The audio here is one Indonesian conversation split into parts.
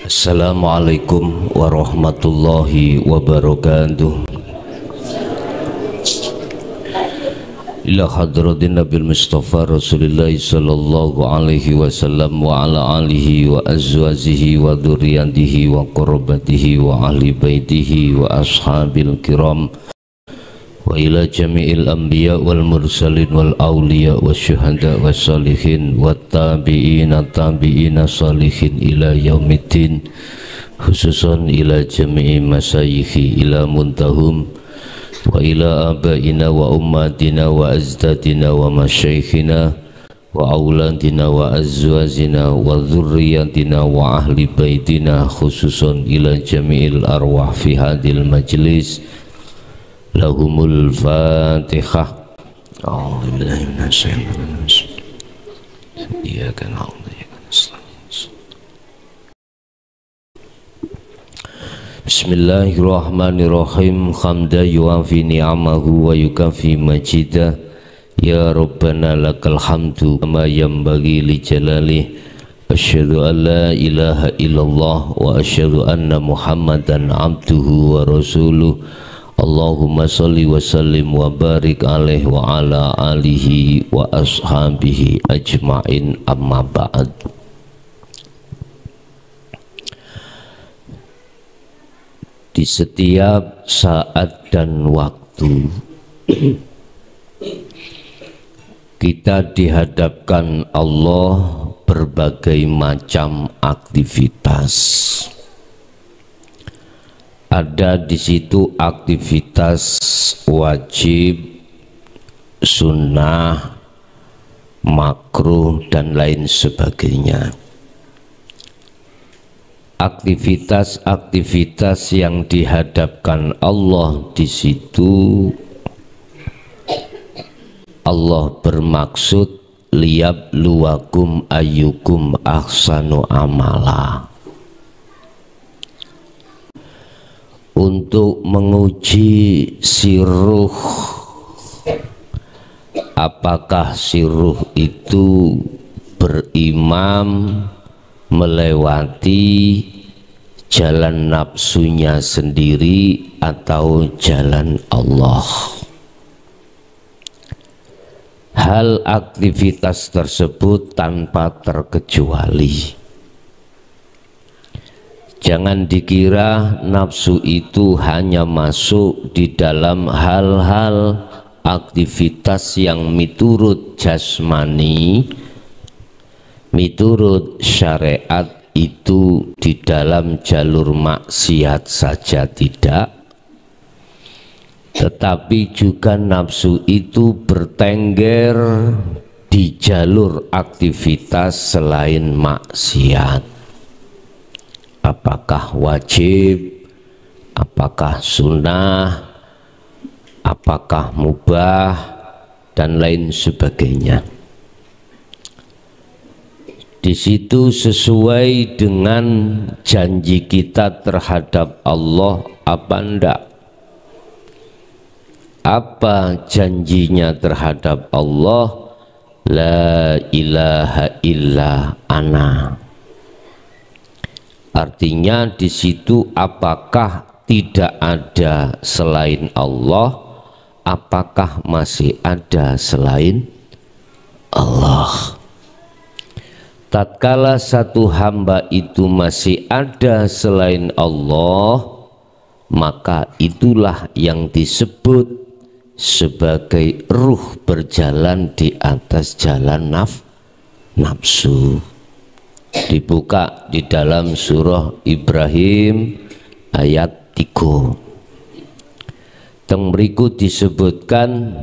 Assalamualaikum warahmatullahi wabarakatuh. Ila hadratin Nabil Mustafa Rasulullah sallallahu alaihi wasallam wa ala alihi wa azwajihi wa dzurriyyatihi wa qurrabatihi wa ahli baitihi wa ashabil kiram wa ila jami'il anbiya wal mursalin wal awliya wa syuhada wa salihin wa tabi'ina salihin ila yaumiddin, khususan ila jami'i masayikhi ila muntahum wa ila abaina wa ummatina wa azdadina wa masyaikhina wa auladina wa azwajina wa dzurriyyatina wa ahli baitina, khususan ila jami'il arwah fi hadil majlis. Lahumul Fatihah. A'udzu billahi minasy syaithanir rajim. Iyyaka na'budu wa iyyaka nasta'in. Bismillahirrahmanirrahim. Hamdan yuwafi ni'amahu wa yukafi majidah. Ya Rabbana lakal hamdu kama yanbaghi li jalalih. Asyhadu an la ilaha illallah wa asyhadu anna Muhammadan abduhu wa rasuluh. Allahumma salli wa sallim wa barik alaih wa ala alihi wa ashabihi ajma'in, amma ba'd. Di setiap saat dan waktu kita dihadapkan Allah berbagai macam aktivitas. Ada di situ aktivitas wajib, sunnah, makruh dan lain sebagainya. Aktivitas-aktivitas yang dihadapkan Allah di situ, Allah bermaksud liyabluwakum ayyukum ahsanu amala, untuk menguji si ruh, apakah si ruh itu berimam melewati jalan nafsunya sendiri atau jalan Allah. Hal aktivitas tersebut tanpa terkecuali. Jangan dikira nafsu itu hanya masuk di dalam hal-hal aktivitas yang miturut jasmani, miturut syariat, itu di dalam jalur maksiat saja tidak, tetapi juga nafsu itu bertengger di jalur aktivitas selain maksiat. Apakah wajib, apakah sunnah, apakah mubah, dan lain sebagainya. Di situ sesuai dengan janji kita terhadap Allah apa enggak? Apa janjinya terhadap Allah? La ilaha illa ana. Artinya di situ apakah tidak ada selain Allah, apakah masih ada selain Allah. Tatkala satu hamba itu masih ada selain Allah, maka itulah yang disebut sebagai ruh berjalan di atas jalan nafsu. Dibuka di dalam surah Ibrahim ayat 3. Teng mriku disebutkan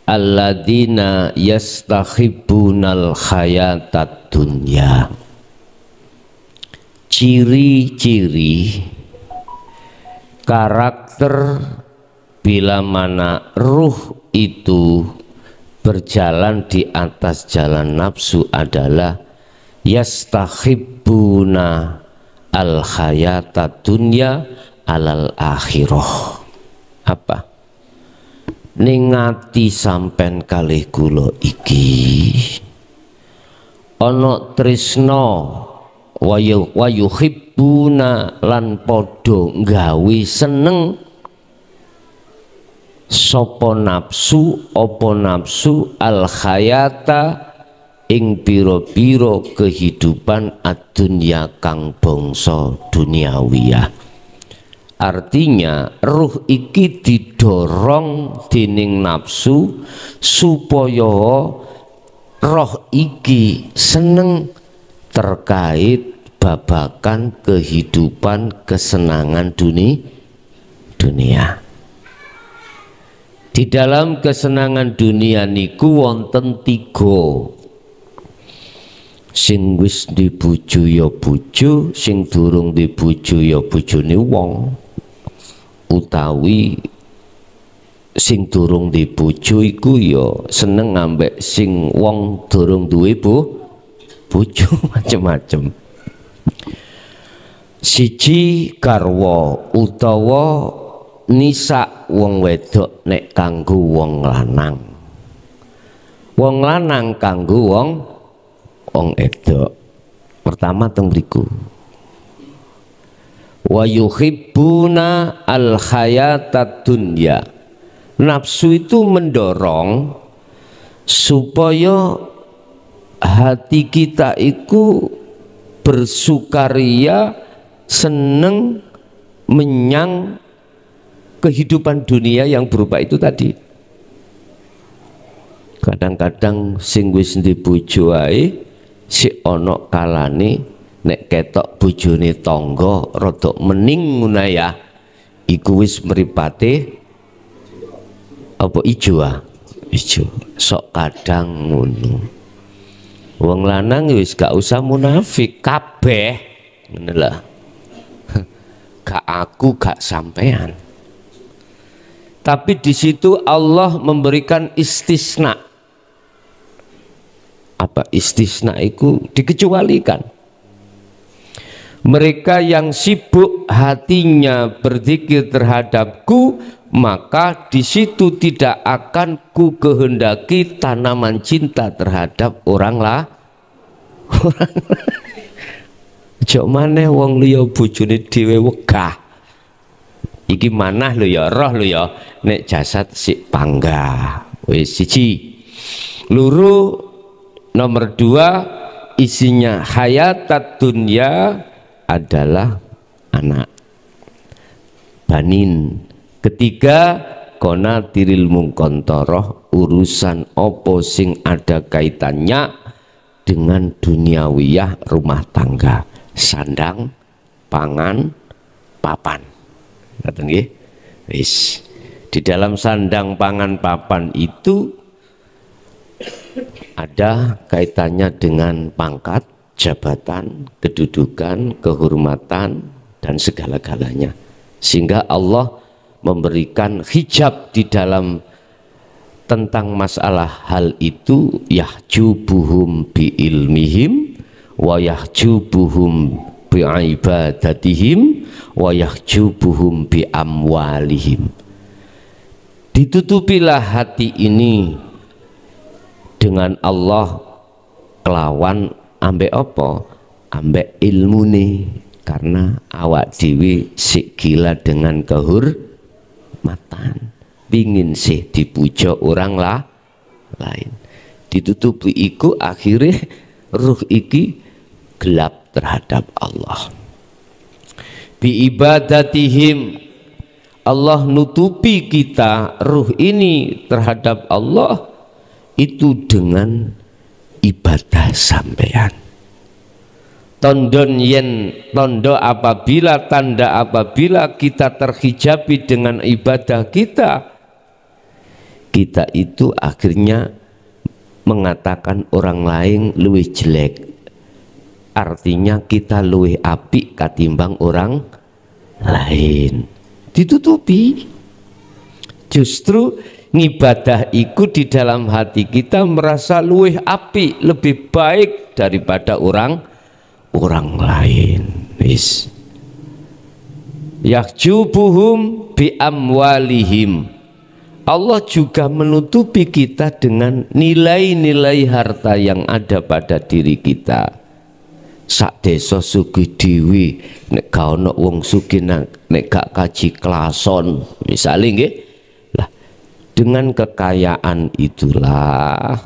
alladzina yastahibbunal hayatad dunya. Ciri-ciri karakter bila mana ruh itu berjalan di atas jalan nafsu adalah yastahibbuna al hayatad dunya alal akhirah. Apa? Ningati sampen kalih kula iki ana tresna wa yuhibbuna lan podo nggawe seneng sapa nafsu apa nafsu al hayata ing pira-pira kehidupan adunya kang bangsa duniawiyah. Artinya ruh iki didorong dening nafsu supaya roh iki seneng terkait babakan kehidupan kesenangan dunia. Di dalam kesenangan dunia niku wonten 3. Sing wis di bojo ya bojo, sing durung di bojo ya bojone wong. Utawi sing durung di bojo iku ya seneng ambek sing wong durung duwe bojo macem-macem. Siji garwa utawa nisa wong wedok nek kanggo wong lanang. Wong lanang kanggo wong wedok. Pertama teng mriku. Wa yuhibbuna al hayatad dunya. Nafsu itu mendorong supaya hati kita itu bersukaria, seneng menyang kehidupan dunia yang berupa itu tadi. Kadang-kadang sing wis ndek bojo ae si ana kalane nek ketok bojone tangga rada mening ngono ya, iku wis mripate apa ijo sok kadang ngono. Wong lanang wis gak usah munafik kabeh ngene lho. Gak aku gak sampean. Tapi di situ Allah memberikan istisna. Apa istisna itu? Dikecualikan. Mereka yang sibuk hatinya berzikir terhadapku, maka di situ tidak akan ku kehendaki tanaman cinta terhadap orang lah. Jok maneh wong liya bojone dhewe wegah. Iki manah lho ya, roh lho ya, nek jasad sik panggah. Wis siji. Loro, nomor 2, isinya hayatat dunya adalah anak. Banin. Ketiga, kona tiril mungkontoroh, urusan opo sing ada kaitannya dengan duniawiyah rumah tangga, sandang, pangan, papan. Ngaten nggih? Wis. Di dalam sandang pangan papan itu ada kaitannya dengan pangkat, jabatan, kedudukan, kehormatan dan segala-galanya. Sehingga Allah memberikan hijab di dalam tentang masalah hal itu, yahjubuhum bi ilmihim wa yahjubuhum bi ibadatihim wa yahjubuhum bi amwalihim. Ditutupilah hati ini dengan Allah kelawan ambek apa? Ambek ilmu nih, karena awak dewi sik gila dengan kehormatan, pingin sih dipuja orang lain. Ditutupi iku akhirnya ruh iki gelap terhadap Allah. Bi ibadatihim, Allah nutupi kita ruh ini terhadap Allah itu dengan ibadah sampean. Tondon yen tondo apabila tanda apabila kita terhijabi dengan ibadah kita itu akhirnya mengatakan orang lain luwih jelek. Artinya kita luwih apik katimbang orang lain. Ditutupi. Justru ngibadah iku di dalam hati kita merasa luwih apik, lebih baik daripada orang lain. Wis. Yahjubuhum bi amwalihim. Allah juga menutupi kita dengan nilai-nilai harta yang ada pada diri kita. sak desa sugih dhewe nek gak ono wong sugih nek gak kaji klason misale nggih. Lah dengan kekayaan itulah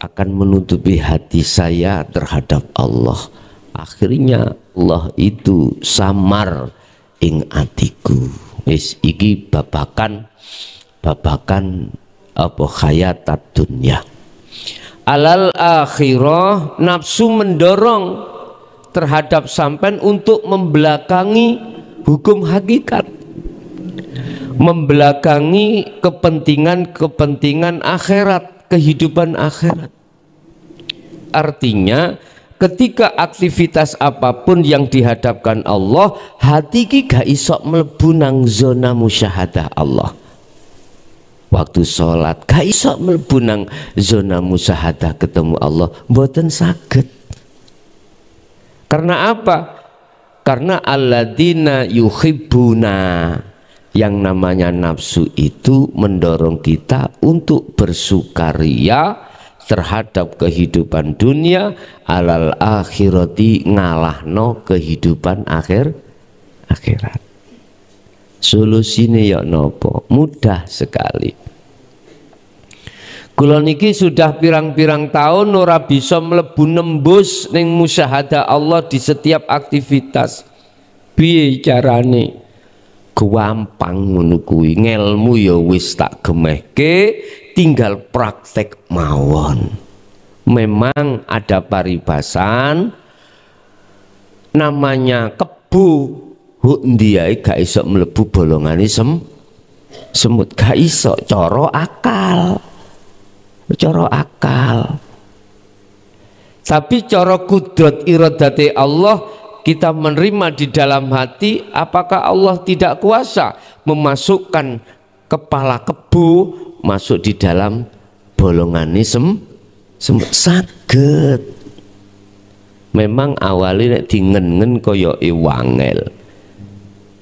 akan menutupi hati saya terhadap Allah. Akhirnya Allah itu samar ing atiku. Wis iki babakan apa hayatat dunya. Alal akhirah, nafsu mendorong terhadap sampean untuk membelakangi hukum hakikat, membelakangi kepentingan akhirat, kehidupan akhirat. Artinya ketika aktivitas apapun yang dihadapkan Allah, hati ki gak iso mlebu nang zona musyahadah Allah. Waktu sholat gak iso mlebu nang zona musyahadah ketemu Allah, mboten saged. Karena apa? Karena alladzina yuhibbuna, yang namanya nafsu itu mendorong kita untuk bersukaria terhadap kehidupan dunia, alal akhirati ngalahno kehidupan akhirat. Solusine ya nopo? Mudah sekali. Kula niki sudah pirang-pirang tahun ora bisa mlebu nembus ning musyahadah Allah di setiap aktivitas. Piye carane? Gampang ngono kuwi, ngelmu ya wis tak gemehke, tinggal praktek mawon. Memang ada paribasan namanya kebu. Ndiae gak iso mlebu bolongane semut, gak iso, cara akal. Tapi cara kudrat iradate Allah kita menerima di dalam hati. Apakah Allah tidak kuasa memasukkan kepala kebu masuk di dalam bolongane semut? Saged. Memang awalnya nek dingen-ngen kaya wangel.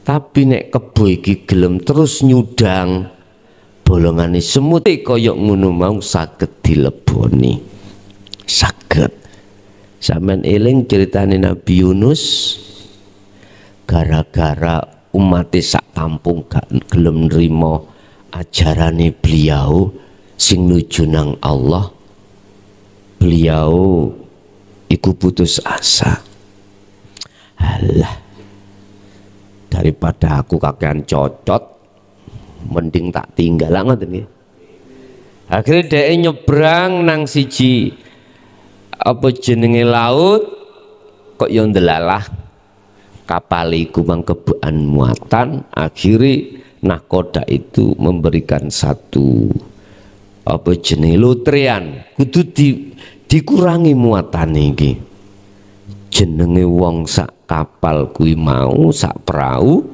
Tapi nek kebu iki gelem terus nyudang bolongane semut kaya ngono mau saged dileboni. Saged. Sampeyan eling ceritane Nabi Yunus, gara-gara umat sak kampung gak gelem nrimo ajarane beliau sing nuju nang Allah, beliau iku putus asa. Alah, daripada aku kakean cocot, mending tak tinggal ngoten nggih. Akhirnya dhek nyebrang nang siji apa jenenge laut, kok yo ndelalah kapal iku mang kebukan muatan. Akhirnya nahkoda itu memberikan satu apa jenenge lotrean, kudu dikurangi muatan iki. Jenenge wong sak kapal kuwi mau, sak perahu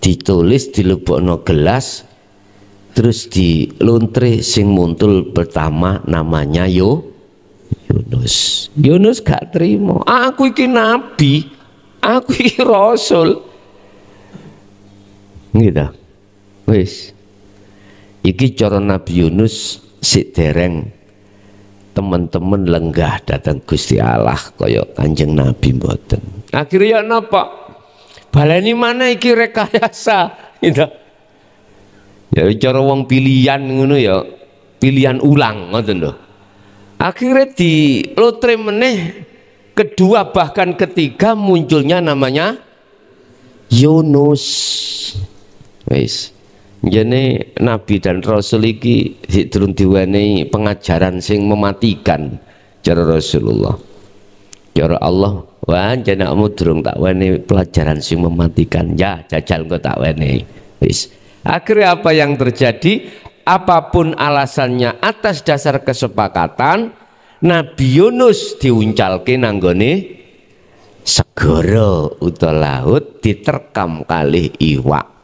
ditulis dilebokno gelas, terus dilontre sing muntul pertama namanya Yunus. Yunus gak terima, aku iki nabi, aku iki rasul. Gitu. Wis. Iki cara Nabi Yunus sik dereng teman-teman lenggah datang Gusti Allah kaya Kanjeng Nabi mboten. Akhirnya ya napa? Baleni mana iki rekayasa gitu. Ya cara wong pilihan ngono ya, pilihan ulang ngoten lho. Akhirnya di lotre meneh kedua bahkan ketiga munculnya namanya Yunus. Wis. Jane Nabi dan Rasul iki durung diwenehi pengajaran sing mematikan cara Rasulullah. Cara Allah, wah jenakmu durung tak wenehi pelajaran sing mematikan. Ya, jajal engko tak wenehi. Wis. Akhirnya apa yang terjadi? Apapun alasannya atas dasar kesepakatan, Nabi Yunus diuncalke nanggone segara utawa laut diterkam kalih iwak.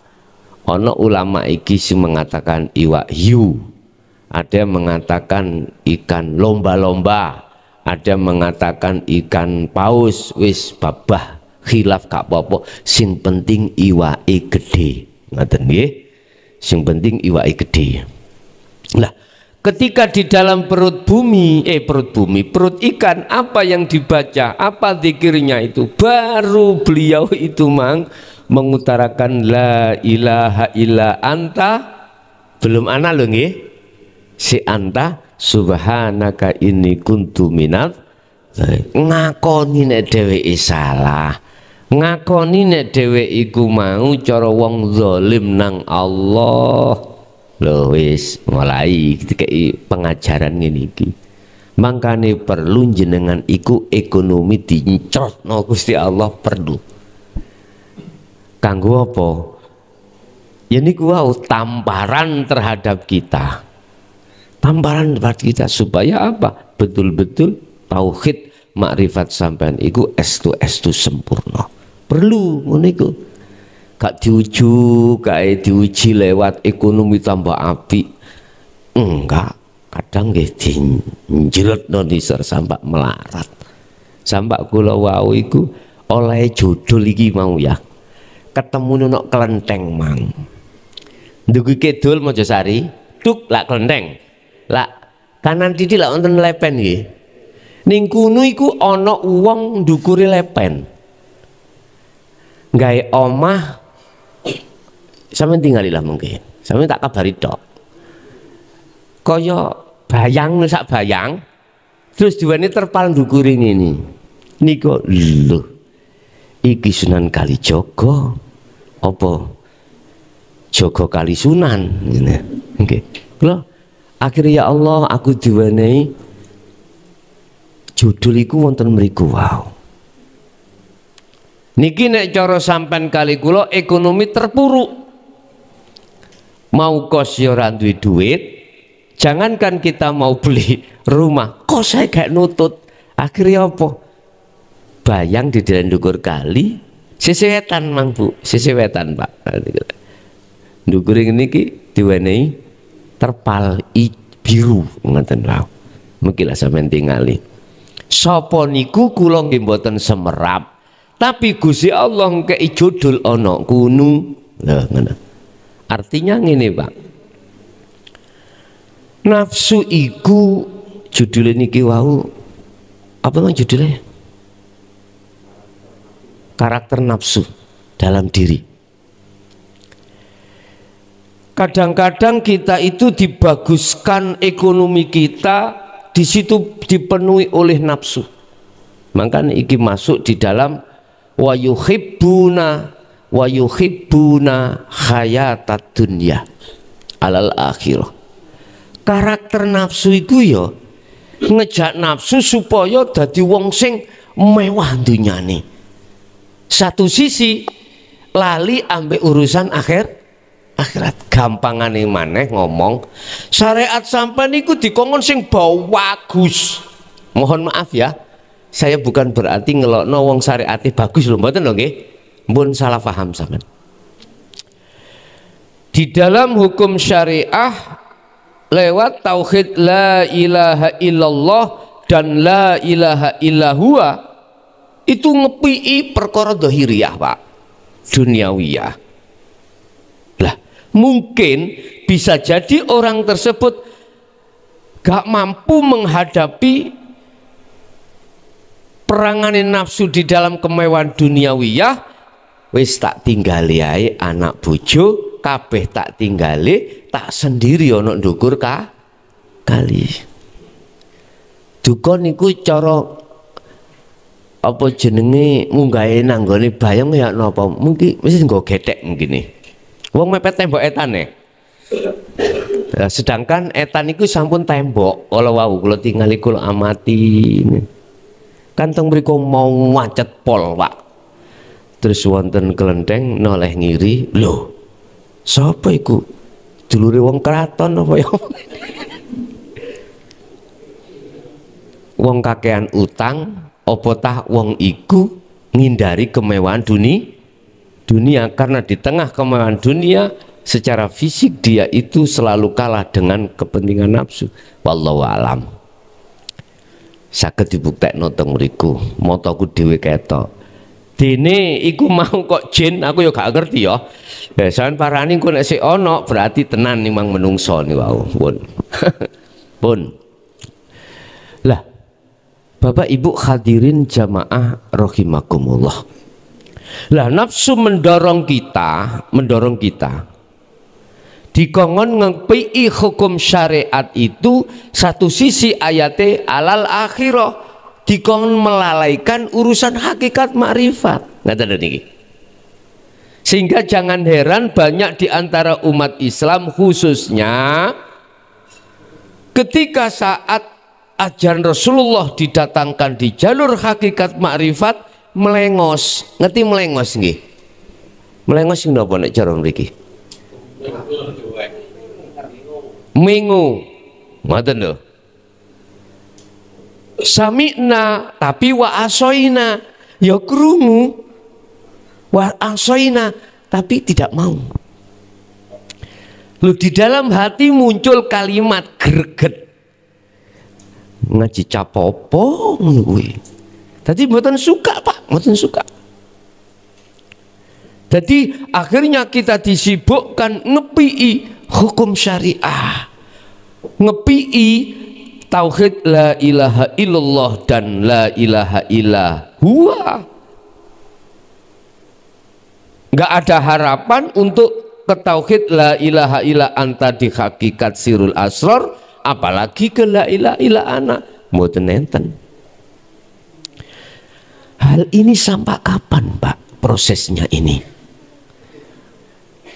Ono ulama iki sing mengatakan iwak hiu, ada yang mengatakan ikan lomba-lomba, ada yang mengatakan ikan paus. Wis babah khilaf gak apa-apa, sing penting iwake gede. Ngoten nggih, sing penting iwake gede. Lah Ketika di dalam perut ikan, apa yang dibaca, apa zikirnya itu, baru beliau itu mengutarakan la ilaha illa anta, belum ana lho nggih, si anta subhanaka inni kuntu minadz, ngakoni nek dheweke salah, ngakoni nek dheweke iku mau cara wong zalim nang Allah. Loh wis mulai dikei pengajaran ngene iki. Mangkane perlu jenengan iku ekonomi dincrotno Gusti Allah perlu. Kanggo apa? Ya niku wau tamparan terhadap kita. Tamparan terhadap kita supaya apa? Betul-betul tauhid makrifat sampean iku estu sempurna. Perlu ngono iku. Gak diuji lewat ekonomi tambah api, enggak, kadang nggih dinjeretno nisor sampai melarat. Sampai kula wau iku oleh judul iki mau ya. Ketemu nang kelenteng mang. Ndugi kidul Mojosari, tuk lak kelenteng. Lak kanan titik lak wonten lepen nggih. Ning kono iku ana wong ndukure lepen. Gawe omah sampeyan tinggalilah mungkin. Sampeyan tak kabari tok. Kaya bayang sak bayang terus diweni terpal ndukure ngene. Niku lho. Iki Sunan Kalijaga apa Jaga Kali Sunan ngene. Nggih. Lho, akhirnya ya Allah aku diwenehi judul iku wonten mriku wow. Niki nek cara sampean kali kula ekonomi terpuruk. Mau kos ya ora duwe duit, jangankan kita mau beli rumah, kos saya gak nutut. Akhirnya apa? Bayang di dalam ndukur kali, sisi wetan mang Bu, sisi wetan Pak. Ndukur niki diwenehi terpal biru ngoten wae. Mungkin lah sampean tingali. Sapa niku kula nggih mboten semerap. Tapi Gusti Allah ngkei judul ana kuno. Lah ngono. Artinya ngene, Pak. Nafsu iku judul niki wau apa mang judulnya? Karakter nafsu dalam diri. Kadang-kadang kita itu dibaguskan ekonomi kita, di situ dipenuhi oleh nafsu. Makanya iki masuk di dalam wa yuhibbuna hayatat dunya alal akhirah. Karakter nafsu iku ya ngejak nafsu supaya dadi wong sing mewah dunyane. Satu sisi lali ambek urusan akhirat. Gampangane maneh ngomong syariat sampean niku dikongkon sing bagus. Mohon maaf ya, saya bukan berarti ngelokno wong syariate bagus lho, mboten lho nggih. Mbun salah paham sampean. Di dalam hukum syariah lewat tauhid la ilaha illallah dan la ilaha illahua itu ngepii perkara dhahiriyah Pak, duniawiyah. Lah mungkin bisa jadi orang tersebut gak mampu menghadapi peranganin nafsu di dalam kemewahan duniawiyah. Wis tak tinggali ae anak bojo, kabeh tak tinggali, tak sendiri ana ndukur kali. Duka niku cara apa jenenge munggahe nanggone bayang ya napa? Mungkin mesti nggo gethek mungkin. Wong mepet tembok etane. Nah, sedangkan etan niku sampun tembok, kala wau kula tingali kula amati. Kantong mriku mau macet pol, Pak. Terus wonten kelenteng noleh ngiri, lho sapa iku? Dulure wong kraton apa ya? Wong kakean utang apa tah wong iku ngindari kemewahan dunia karena di tengah kemewahan dunia secara fisik dia itu selalu kalah dengan kepentingan nafsu. Wallahu alam. Saged dibuktekno teng mriku, mataku dhewe ketok. Dene iku mau kok jin, aku ya gak ngerti ya. Sampeyan parani engko nek sik ana berarti tenan memang menungso niku wau. Pun. Lah, Bapak Ibu hadirin jamaah rahimakumullah. Lah nafsu mendorong kita dikongkon ngepei hukum syariat itu satu sisi ayate alal akhirah dikongkon melalaikan urusan hakikat makrifat. Ngaten niki. Sehingga jangan heran banyak di antara umat Islam khususnya ketika saat ajaran Rasulullah didatangkan di jalur hakikat makrifat melengos. Ngerti melengos nggih? Melengos sing napa nek cara mriki? Mengu. Ngoten lho. Sami'na tapi wa asoina, ya krungu. Wa asoina tapi tidak mau. Lu di dalam hati muncul kalimat greget. Ngaji capopo ngono kuwi. Dadi mboten suka, Pak, mboten suka. Jadi akhirnya kita disibukkan ngepii hukum syariah, ngepii tauhid la ilaha illallah dan la ilaha illa huwa. Nggak ada harapan untuk ke tauhid la ilaha illa anta di hakikat sirul asror, apalagi ke la ilaha illa ana mboten enten. Hal ini sampai kapan, Pak, prosesnya ini?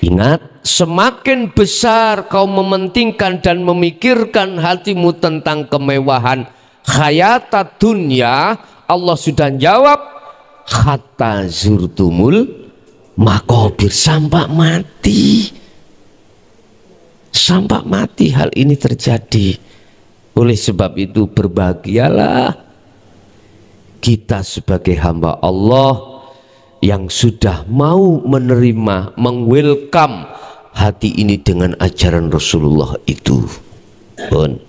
Ingat, semakin besar kau mementingkan dan memikirkan hatimu tentang kemewahan hayatat dunia, Allah sudah jawab hatta zurtumul makobir, sampai mati. Sampai mati hal ini terjadi. Oleh sebab itu berbahagialah kita sebagai hamba Allah yang sudah mau menerima, mengwelcome hati ini dengan ajaran Rasulullah itu. Pun.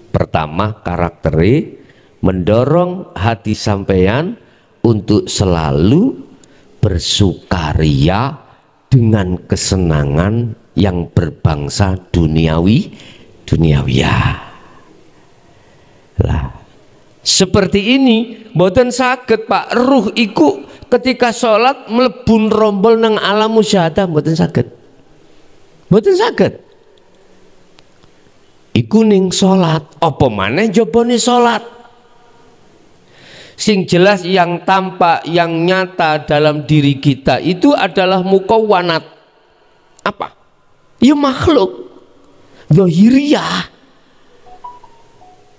Pertama, karakternya mendorong hati sampean untuk selalu bersukaria dengan kesenangan yang berbangsa duniawiyah. Lah, seperti ini mboten saged, Pak. Ruh iku ketika sholat melebun rombol nang alam musyahadah mboten saged. Mboten saged. Iku ning sholat, apa maneh jabane sholat. Sing jelas yang tampak, yang nyata dalam diri kita itu adalah mukawwanat. Apa? Ya makhluk zahiriyah.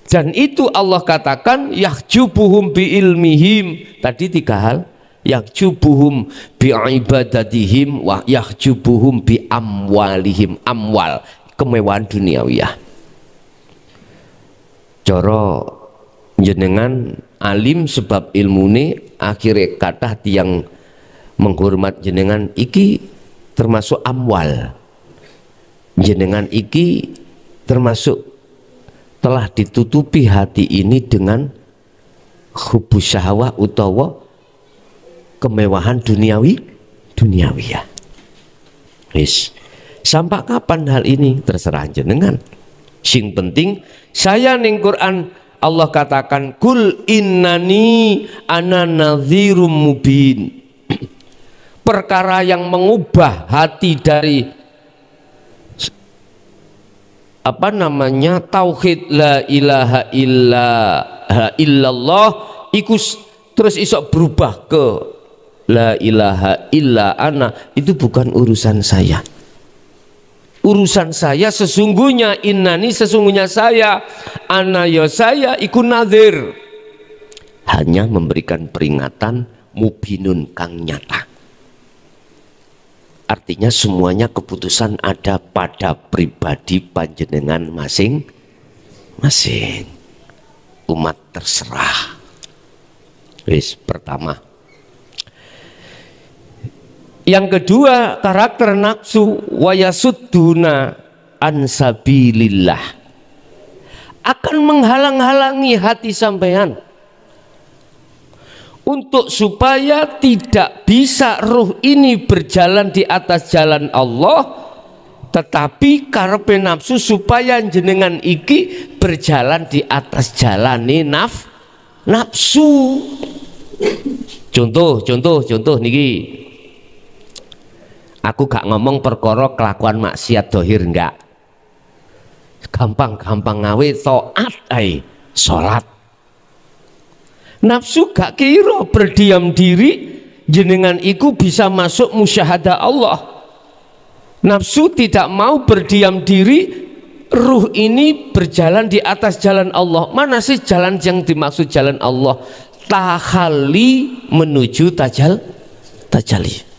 Dan itu Allah katakan yahjubuhum bi ilmihim. Tadi tiga hal. Yahjubuhum bi ibadatihim wa yahjubuhum bi amwalihim. Amwal, kemewahan duniawiyah. Coro jenengan alim sebab ilmune, akhirnya kathah tiyang menghormat jenengan iki termasuk amwal. Jenengan iki termasuk telah ditutupi hati ini dengan hubus syahwah utawa kemewahan duniawiyah. Wis, sampai kapan hal ini terserah jenengan. Sing penting saya ning Quran Allah katakan kul innani ana nadhirum mubin. Perkara yang mengubah hati dari apa namanya tauhid la ilaha illallah iku terus isok berubah ke la ilaha illa ana, itu bukan urusan saya. Urusan saya sesungguhnya innani, sesungguhnya saya, ana ya saya iku nadhir, hanya memberikan peringatan mubinun kang nyata. Artinya semuanya keputusan ada pada pribadi panjenengan masing-masing. Umat terserah. Wis, pertama. Yang kedua, karakter nafsu wayasudduna ansabilillah akan menghalang-halangi hati sampean untuk supaya tidak bisa ruh ini berjalan di atas jalan Allah. tetapi karepe nafsu supaya jenengan iki berjalan di atas jalane nafsu. Contoh niki. Aku gak ngomong perkara kelakuan maksiat dohir, enggak. Gampang-gampang ngawe taat ae, salat. Nafsu gak kira berdiam diri jenengan iku bisa masuk musyahadah Allah. Nafsu tidak mau berdiam diri, ruh ini berjalan di atas jalan Allah. Mana sih jalan yang dimaksud jalan Allah? Tahalli menuju tajalli.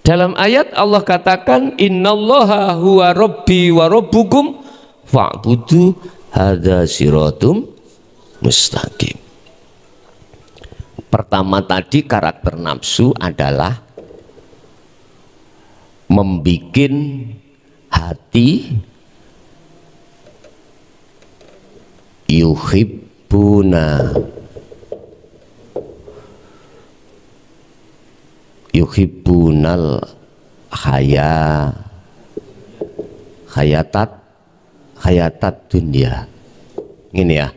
Dalam ayat Allah katakan innallaha huwa rabbi wa rabbukum fa'budu hadza siratum mustaqim. Pertama tadi karakter nafsu adalah membikin hati yuhibbunal hayatat dunia ini ya,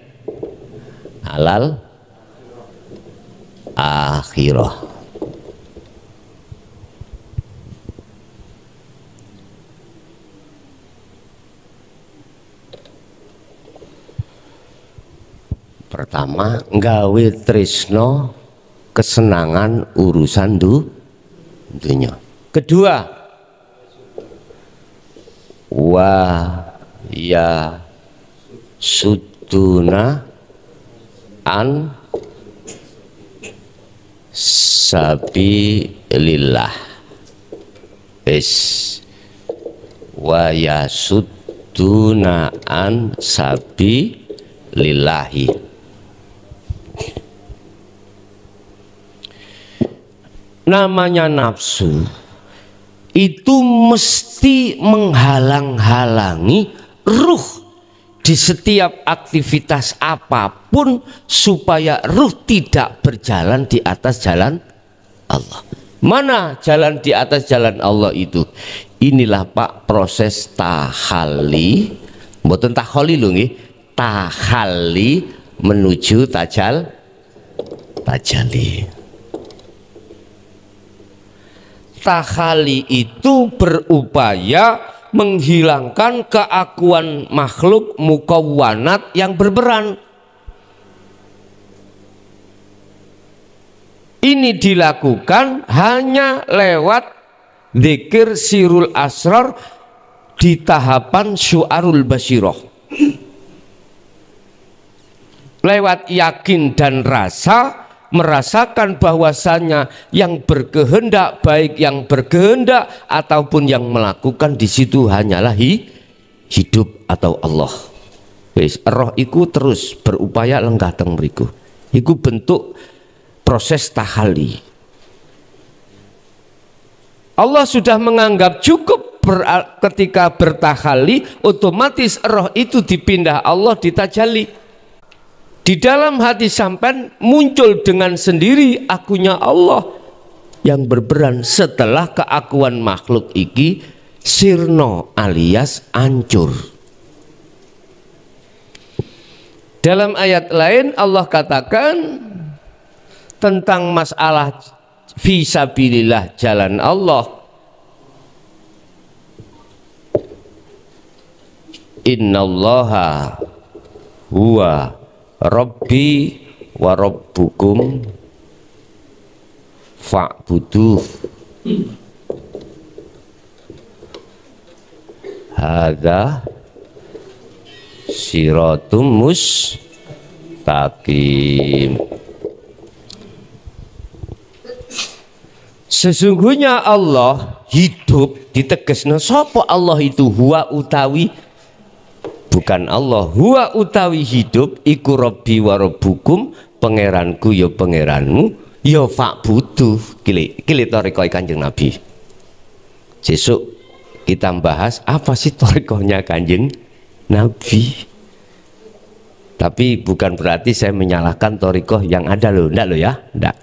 halal akhirah. Pertama, nggawe tresno kesenangan urusan dunia. Kedua, wa ya suduna an sabilillah. Wa ya suduna an sabilillahi. Namanya nafsu itu mesti menghalang-halangi ruh di setiap aktivitas apapun supaya ruh tidak berjalan di atas jalan Allah. Mana jalan di atas jalan Allah itu? Inilah Pak proses tahalli, mboten tahalli lho nggih, tahalli menuju tajalli. Tahalli itu berupaya menghilangkan keakuan makhluk mukawwanat yang berperan. Ini dilakukan hanya lewat dzikir sirul asrar di tahapan syu'arul basyirah. Lewat yakin dan rasa, merasakan bahwasanya yang berkehendak, baik yang berkehendak ataupun yang melakukan di situ hanyalah hidup atau Allah. Roh iku terus berupaya lenggah teng mriku. Iku bentuk proses tahalli. Allah sudah menganggap cukup ketika bertahalli, otomatis roh itu dipindah Allah ditajalli. Di dalam hati sampean muncul dengan sendiri akunya Allah yang berperan setelah keakuan makhluk iki sirno alias hancur. Dalam ayat lain Allah katakan tentang masalah fisabilillah jalan Allah. Innallaha huwa Rabbi wa rabbukum fa'buduh hadza siratum mustaqim. Sesungguhnya Allah hidup, ditegesna sapa Allah itu? Huwa utawi, bukan Allah, huwa utawi hidup iku Rabbi wa rabbukum, pangeranku ya pangeranmu, ya fa'budu. Kili thariqah Kanjeng Nabi. Sesuk kita bahas apa sih thariqahnya Kanjeng Nabi. Tapi bukan berarti saya menyalahkan thariqah yang ada loh, enggak loh ya, enggak.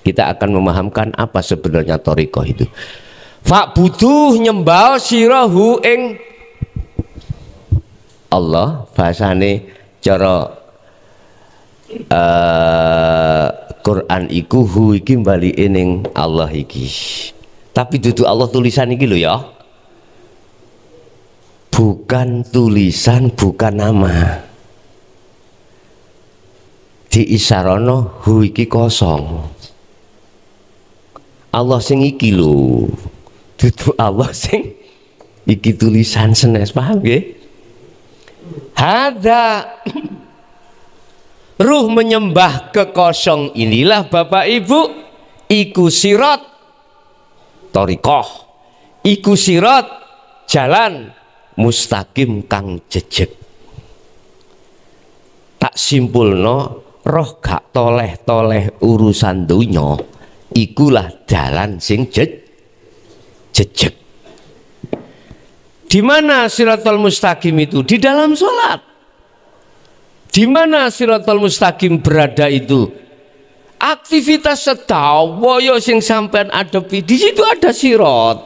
Kita akan memahamkan apa sebenarnya thariqah itu. Fa'buduh nyembah sirahu ing Allah, bahasane cara Quran iku hu iki balike ning Allah iki. Tapi dudu Allah tulisan iki lho ya. Bukan tulisan, bukan nama. Di isarono hu iki kosong. Allah sing iki lho. Dudu Allah sing iki tulisan senes, paham nggih? Ada ruh menyembah kekosong inilah Bapak Ibu, iku sirat thariqah, iku sirat jalan mustaqim kang jejeg. Tak simpulno roh gak toleh-toleh urusan dunya, ikulah jalan sing jejeg. Di mana siratal mustaqim itu? Di dalam sholat. Di mana siratal mustaqim berada itu? Aktivitas sedawaya sing sampean adepi, di situ ada sirat.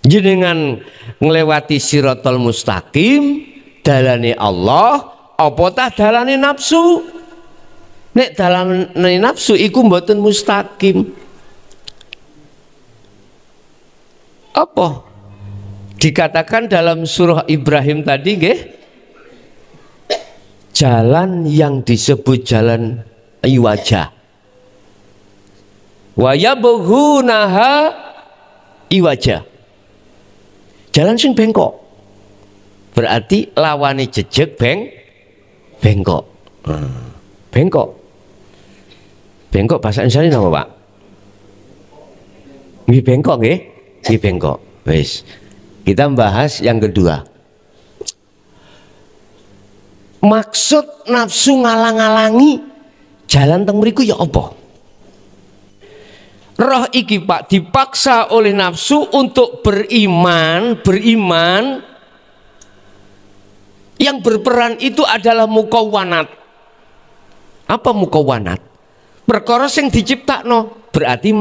Jenengan nglewati siratal mustaqim, dalane Allah, apa tah dalane nafsu? Nek dalane nafsu iku mboten mustaqim. Apa? Dikatakan dalam surah Ibrahim tadi nggih, jalan yang disebut jalan iwaja. Wa yabghunaha iwaja. Jalan sing bengkok. Berarti lawane jejeg bengkok. Bengkok. Bengkok bahasa Indonesia napa, Pak? Nggih bengkok nggih? Nggih bengkok. Wis. Kita membahas yang kedua. Maksud nafsu ngalang-alangi jalan teng mriku ya apa? Roh iki Pak dipaksa oleh nafsu untuk beriman. Yang berperan itu adalah mukawanat. Apa mukawanat? Perkara sing diciptakno, berarti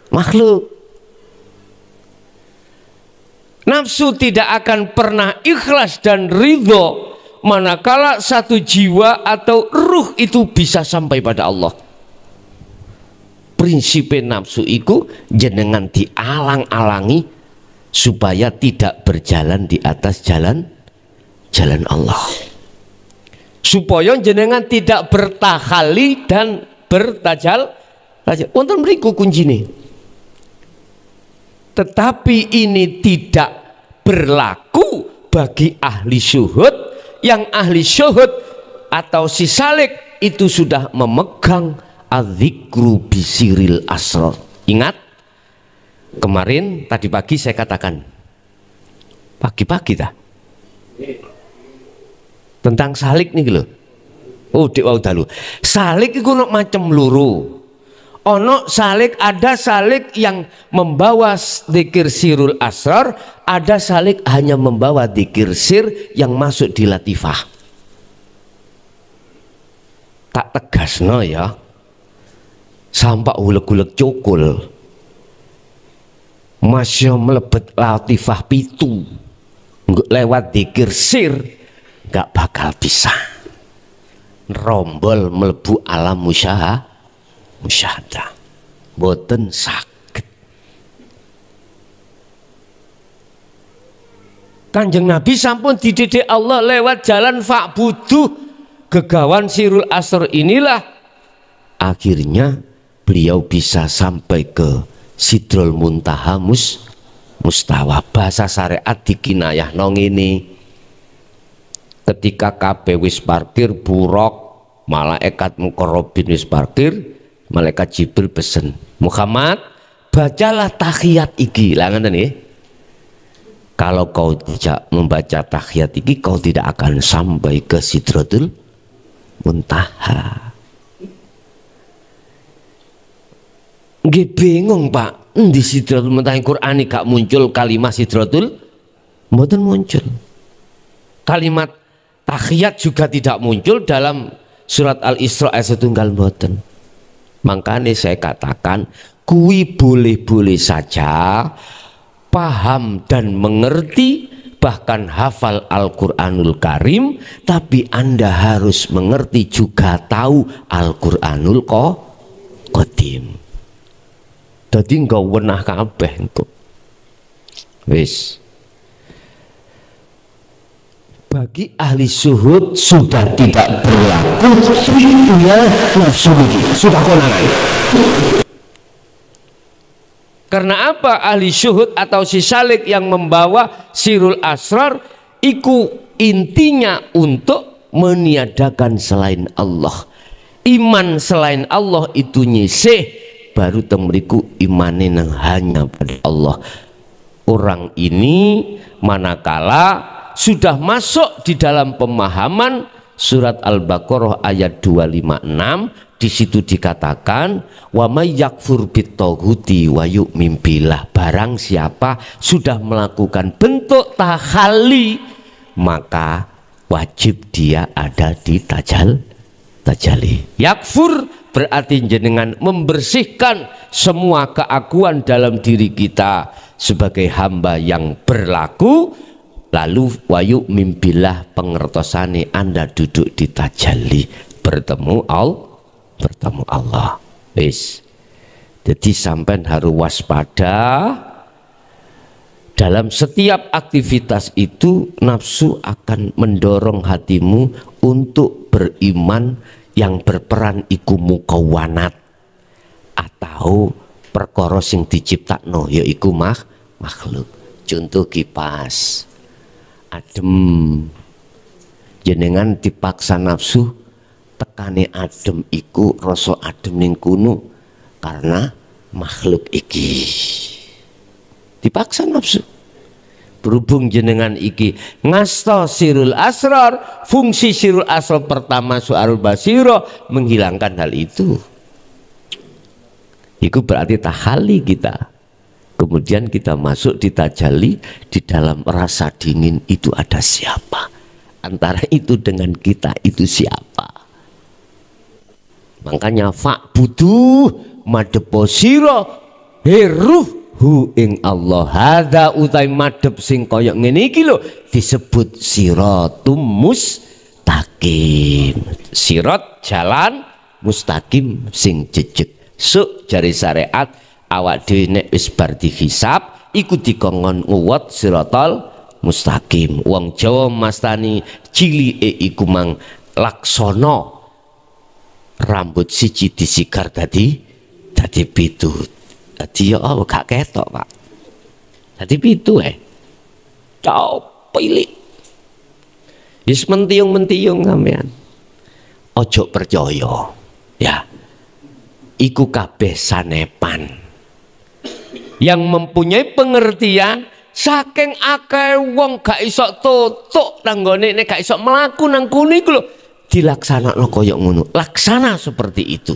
makhluk. Nafsu tidak akan pernah ikhlas dan ridho manakala satu jiwa atau ruh itu bisa sampai pada Allah. Prinsip nafsu itu jenengan dialang-alangi supaya tidak berjalan di atas jalan Allah. Supaya jenengan tidak bertahalli dan bertajal. Wonten mriku kuncine. Tetapi ini tidak berlaku bagi ahli syuhud. Yang ahli syuhud atau si salik itu sudah memegang adzikru bisiril asrar. Ingat kemarin tadi pagi saya katakan, pagi-pagi dah, tentang salik nih lho. Oh dek wau dalu. Salik itu macam luru. Ono salik, ada salik yang membawa dzikir sirul asrar, ada salik hanya membawa dzikir sir yang masuk di latifah. Tak tegasno ya. Sampai uleg-uleg cukul. Masya melebet latifah pitu. Lewat dzikir sir gak bakal bisa. Rombol melebu alam musyahadah, boten sakit. Kanjeng Nabi sampun dididik Allah lewat jalan fa'buduh, gegawan sirul asr inilah akhirnya beliau bisa sampai ke Sidrul Muntaha mustawa. Bahasa syariat dikinayah nong ini ketika kabeh wis parkir buruk, malaikat muqarrabin wis parkir, malaikat Jibril pesen, Muhammad bacalah tahiyat iki. Langan nih, kalau kau tidak membaca tahiyat iki, kau tidak akan sampai ke Sidratul Muntaha. Nggih bingung Pak, di Sidratul Muntaha Quran gak muncul kalimat Sidratul, mboten muncul. Kalimat tahiyat juga tidak muncul dalam surat Al-Isra ayat 1 mboten. Makanya saya katakan kui boleh-boleh saja paham dan mengerti, bahkan hafal Al-Quranul Karim, tapi Anda harus mengerti juga tahu Al-Quranul Qadim. Jadi enggak wenah kabeh itu. Wis. Bagi ahli syuhud sudah tidak berlaku ya nafsu sudah konangan. Karena apa? Ahli syuhud atau si salik yang membawa sirul asrar iku intinya untuk meniadakan selain Allah. Iman selain Allah itu nyisih, baru temeriku imane nang hanya pada Allah. Orang ini manakala sudah masuk di dalam pemahaman surat Al-Baqarah ayat 256, di situ dikatakan wa may yakfur bitaghuti wa yu'min billah, barang siapa sudah melakukan bentuk tahalli maka wajib dia ada di tajalli. Yakfur berarti jenengan membersihkan semua keakuan dalam diri kita sebagai hamba yang berlaku, lalu wayu mimpilah pengertosane Anda duduk di tajalli bertemu Allah. Wis. Jadi sampean harus waspada dalam setiap aktivitas itu. Nafsu akan mendorong hatimu untuk beriman yang berperan iku mukawanat atau perkara sing diciptakno yaiku makhluk. Contoh kipas adem, jenengan dipaksa nafsu tekane adem iku rasa adem ning kuno karena makhluk iki dipaksa nafsu. Berhubung jenengan iki ngasta sirul asrar, fungsi sirul asrar pertama su'arul basiro menghilangkan hal itu. Itu berarti tahali kita. Kemudian kita masuk di tajalli, di dalam rasa dingin itu ada siapa? Antara itu dengan kita itu siapa? Makanya fa'budu madepo sira heruhu ing Allah. Hadza utai madhep sing kaya ngene iki lho disebut siratum mustaqim. Sirat jalan, mustaqim sing jejeg. Suk jari syariat awak dhewe nek wis bar dihisab iku dikongkon nguwat siratal mustaqim. Wong Jawa mastani cilike iku mang laksana rambut siji disigar dadi pitu. Dadi ya apa gak ketok, Pak. Dadi pitu cok pilih. Wis mentiyung-mentiyung sampean. Ojo percaya. Ya. Iku kabeh sanepan yang mempunyai pengertian saking akeh wong gak iso tutuk nanggone nek gak iso mlaku nang kene iku lho dilaksanakno kaya ngono. Laksana seperti itu.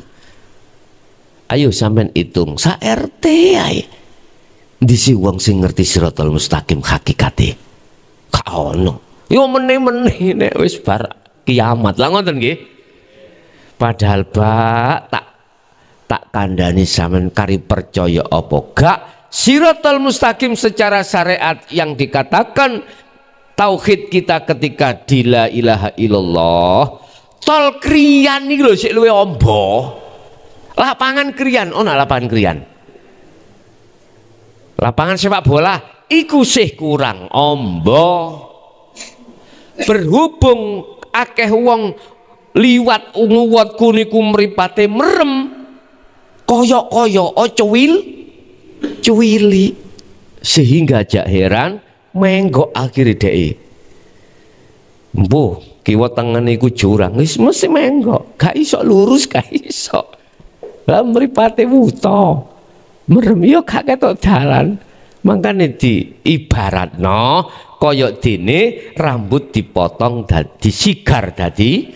Ayo sampean hitung sa RT ae. Ndisi wong sing ngerti siratal mustaqim hakikate. Gak ono. Yo meneh-meneh nek wis bar kiamat. Lah ngoten nggih. Padahal tak kandani sampean kari percaya apa gak siratal mustaqim secara syariat yang dikatakan tauhid kita ketika di la ilaha illallah. Tol kriyan iki lho sik luwe ombo. Lapangan kriyan, ana lapangan kriyan. Lapangan sepak bola iku sih kurang ombo. Berhubung akeh wong liwat nguwat kuniku mripate merem. Koyok-koyok cuwili sehingga jak heran menggok akhir dhek. Mbuh kiwa tengen iku jurang wis mesti menggok, gak iso lurus gak iso. Lah mripate wuta. Merem yo gak ketok dalan. Mangkane diibaratno kaya dene rambut dipotong dadi sigar dadi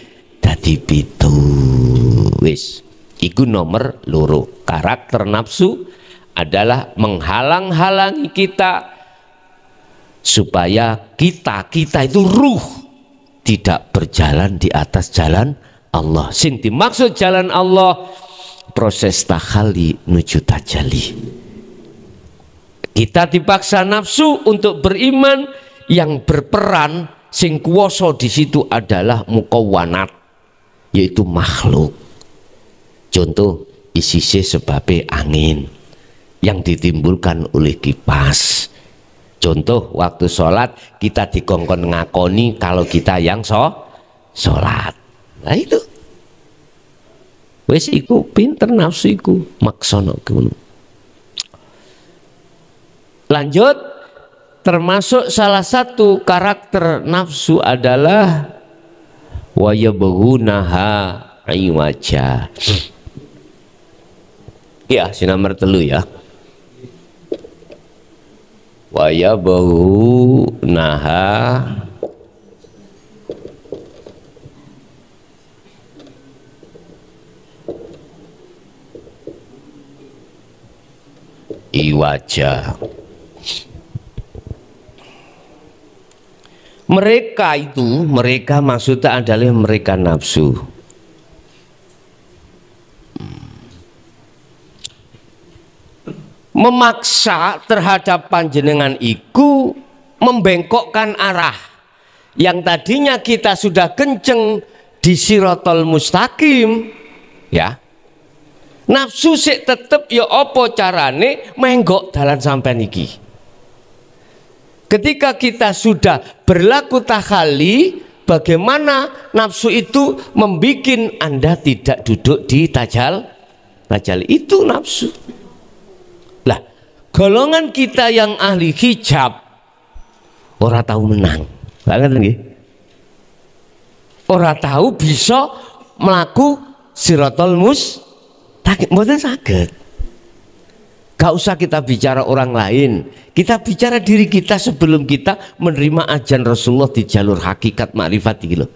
pitu. Wis. Iku nomor loro. Karakter nafsu adalah menghalang-halangi kita supaya kita itu ruh tidak berjalan di atas jalan Allah. Sing dimaksud jalan Allah proses takhali nuju tajali. Kita dipaksa nafsu untuk beriman, yang berperan sing kuwasa di situ adalah mukawwanat, yaitu makhluk. Contoh isise sebabnya angin yang ditimbulkan oleh kipas. Contoh waktu sholat kita dikongkon ngakoni kalau kita yang sholat. Nah itu wis iku pinter nafsu iku maksono ngono. Lanjut, termasuk salah satu karakter nafsu adalah wayabghunaha iwaja. Ya, si nomor 3 ya. Wayabghunaha iwaja. Mereka maksudnya adalah mereka nafsu. Memaksa terhadap panjenengan iku membengkokkan arah yang tadinya kita sudah kenceng di sirotol mustaqim, ya. Nafsu sik tetep ya apa carane menggok dalan sampean iki. Ketika kita sudah berlaku takhali, bagaimana nafsu itu membuat Anda tidak duduk di tajal itu nafsu. Lah, golongan kita yang ahli hijab ora tahu menang. Banget nggih. Ora tahu bisa melaku siratal mustaqim, mboten saged. Gak usah kita bicara orang lain, kita bicara diri kita sebelum kita menerima ajaran Rasulullah di jalur hakikat makrifat iki lho.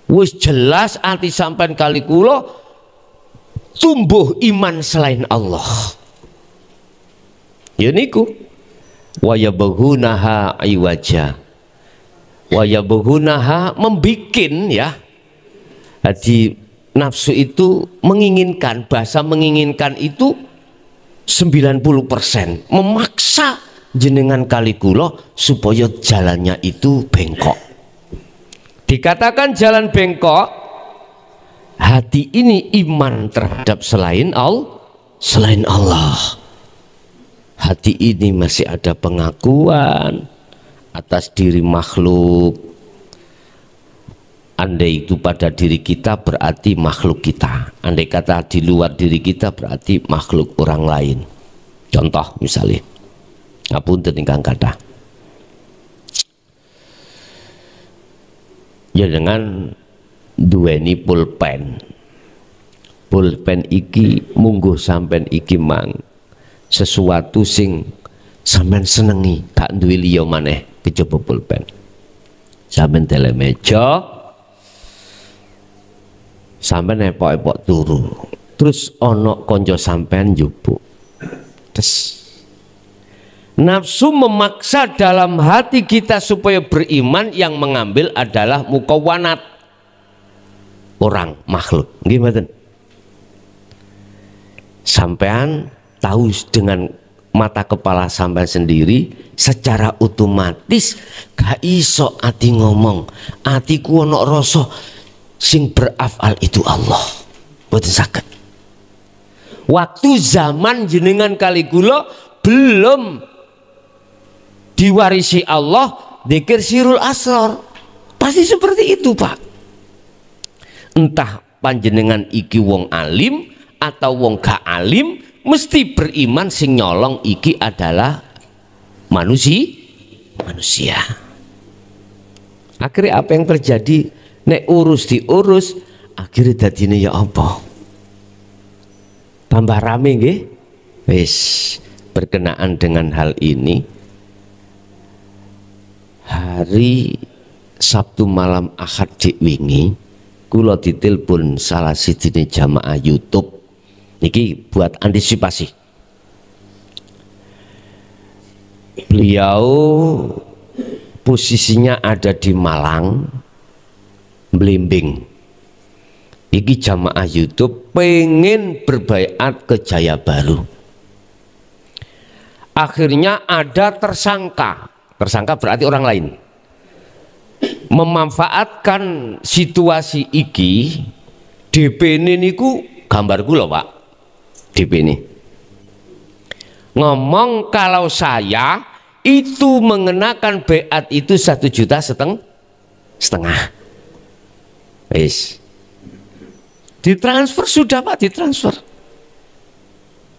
Wis jelas ati sampean kali kula tumbuh iman selain Allah. Ya niku wayabghunaha iwaja. Wayabghunaha membikin ya. Jadi nafsu itu menginginkan, bahasa menginginkan itu 90% memaksa jenengan kali kula supaya jalannya itu bengkok. Dikatakan jalan bengkok, hati ini iman terhadap selain Allah. Hati ini masih ada pengakuan atas diri makhluk. Andai itu pada diri kita berarti makhluk kita. Andai kata di luar diri kita berarti makhluk orang lain. Contoh misalnya, ngapunten ingkang kathah. Ya dengan duweni pulpen. Pulpen iki mungguh sampean iki mang sesuatu sing sampean senengi, gak duwe liya maneh kejaba pulpen. Sampean telemeja sampai nepok-nepok turu, terus ono konco sampean njupuk. Terus nafsu memaksa dalam hati kita supaya beriman, yang mengambil adalah mukawwanat, orang makhluk. Gimana? Sampean tahu dengan mata kepala sampean sendiri secara otomatis gak iso ati ngomong, atiku ono rasa sing berafal itu Allah, boten saged. Waktu zaman jenengan kali kula belum diwarisi Allah dzikir sirul asrar, pasti seperti itu Pak. Entah panjenengan iki wong alim atau wong gak alim, mesti beriman sing nyolong iki adalah manusia. Akhirnya apa yang terjadi? Nek urus diurus, akhirnya dadine ya apa? Tambah rame nggih. Wis berkenaan dengan hal ini, hari Sabtu malam Ahad dik wingi kula ditelepon salah sijine jamaah YouTube niki buat antisipasi. Beliau posisinya ada di Malang, Blimbing. Iki jamaah YouTube pengen berbaiat ke Jaya Baru. Akhirnya ada tersangka berarti orang lain, memanfaatkan situasi iki. DP ini niku gambarku loh Pak, DP ini ngomong kalau saya itu mengenakan beat itu 1,5 juta. Wis ditransfer sudah Pak, ditransfer.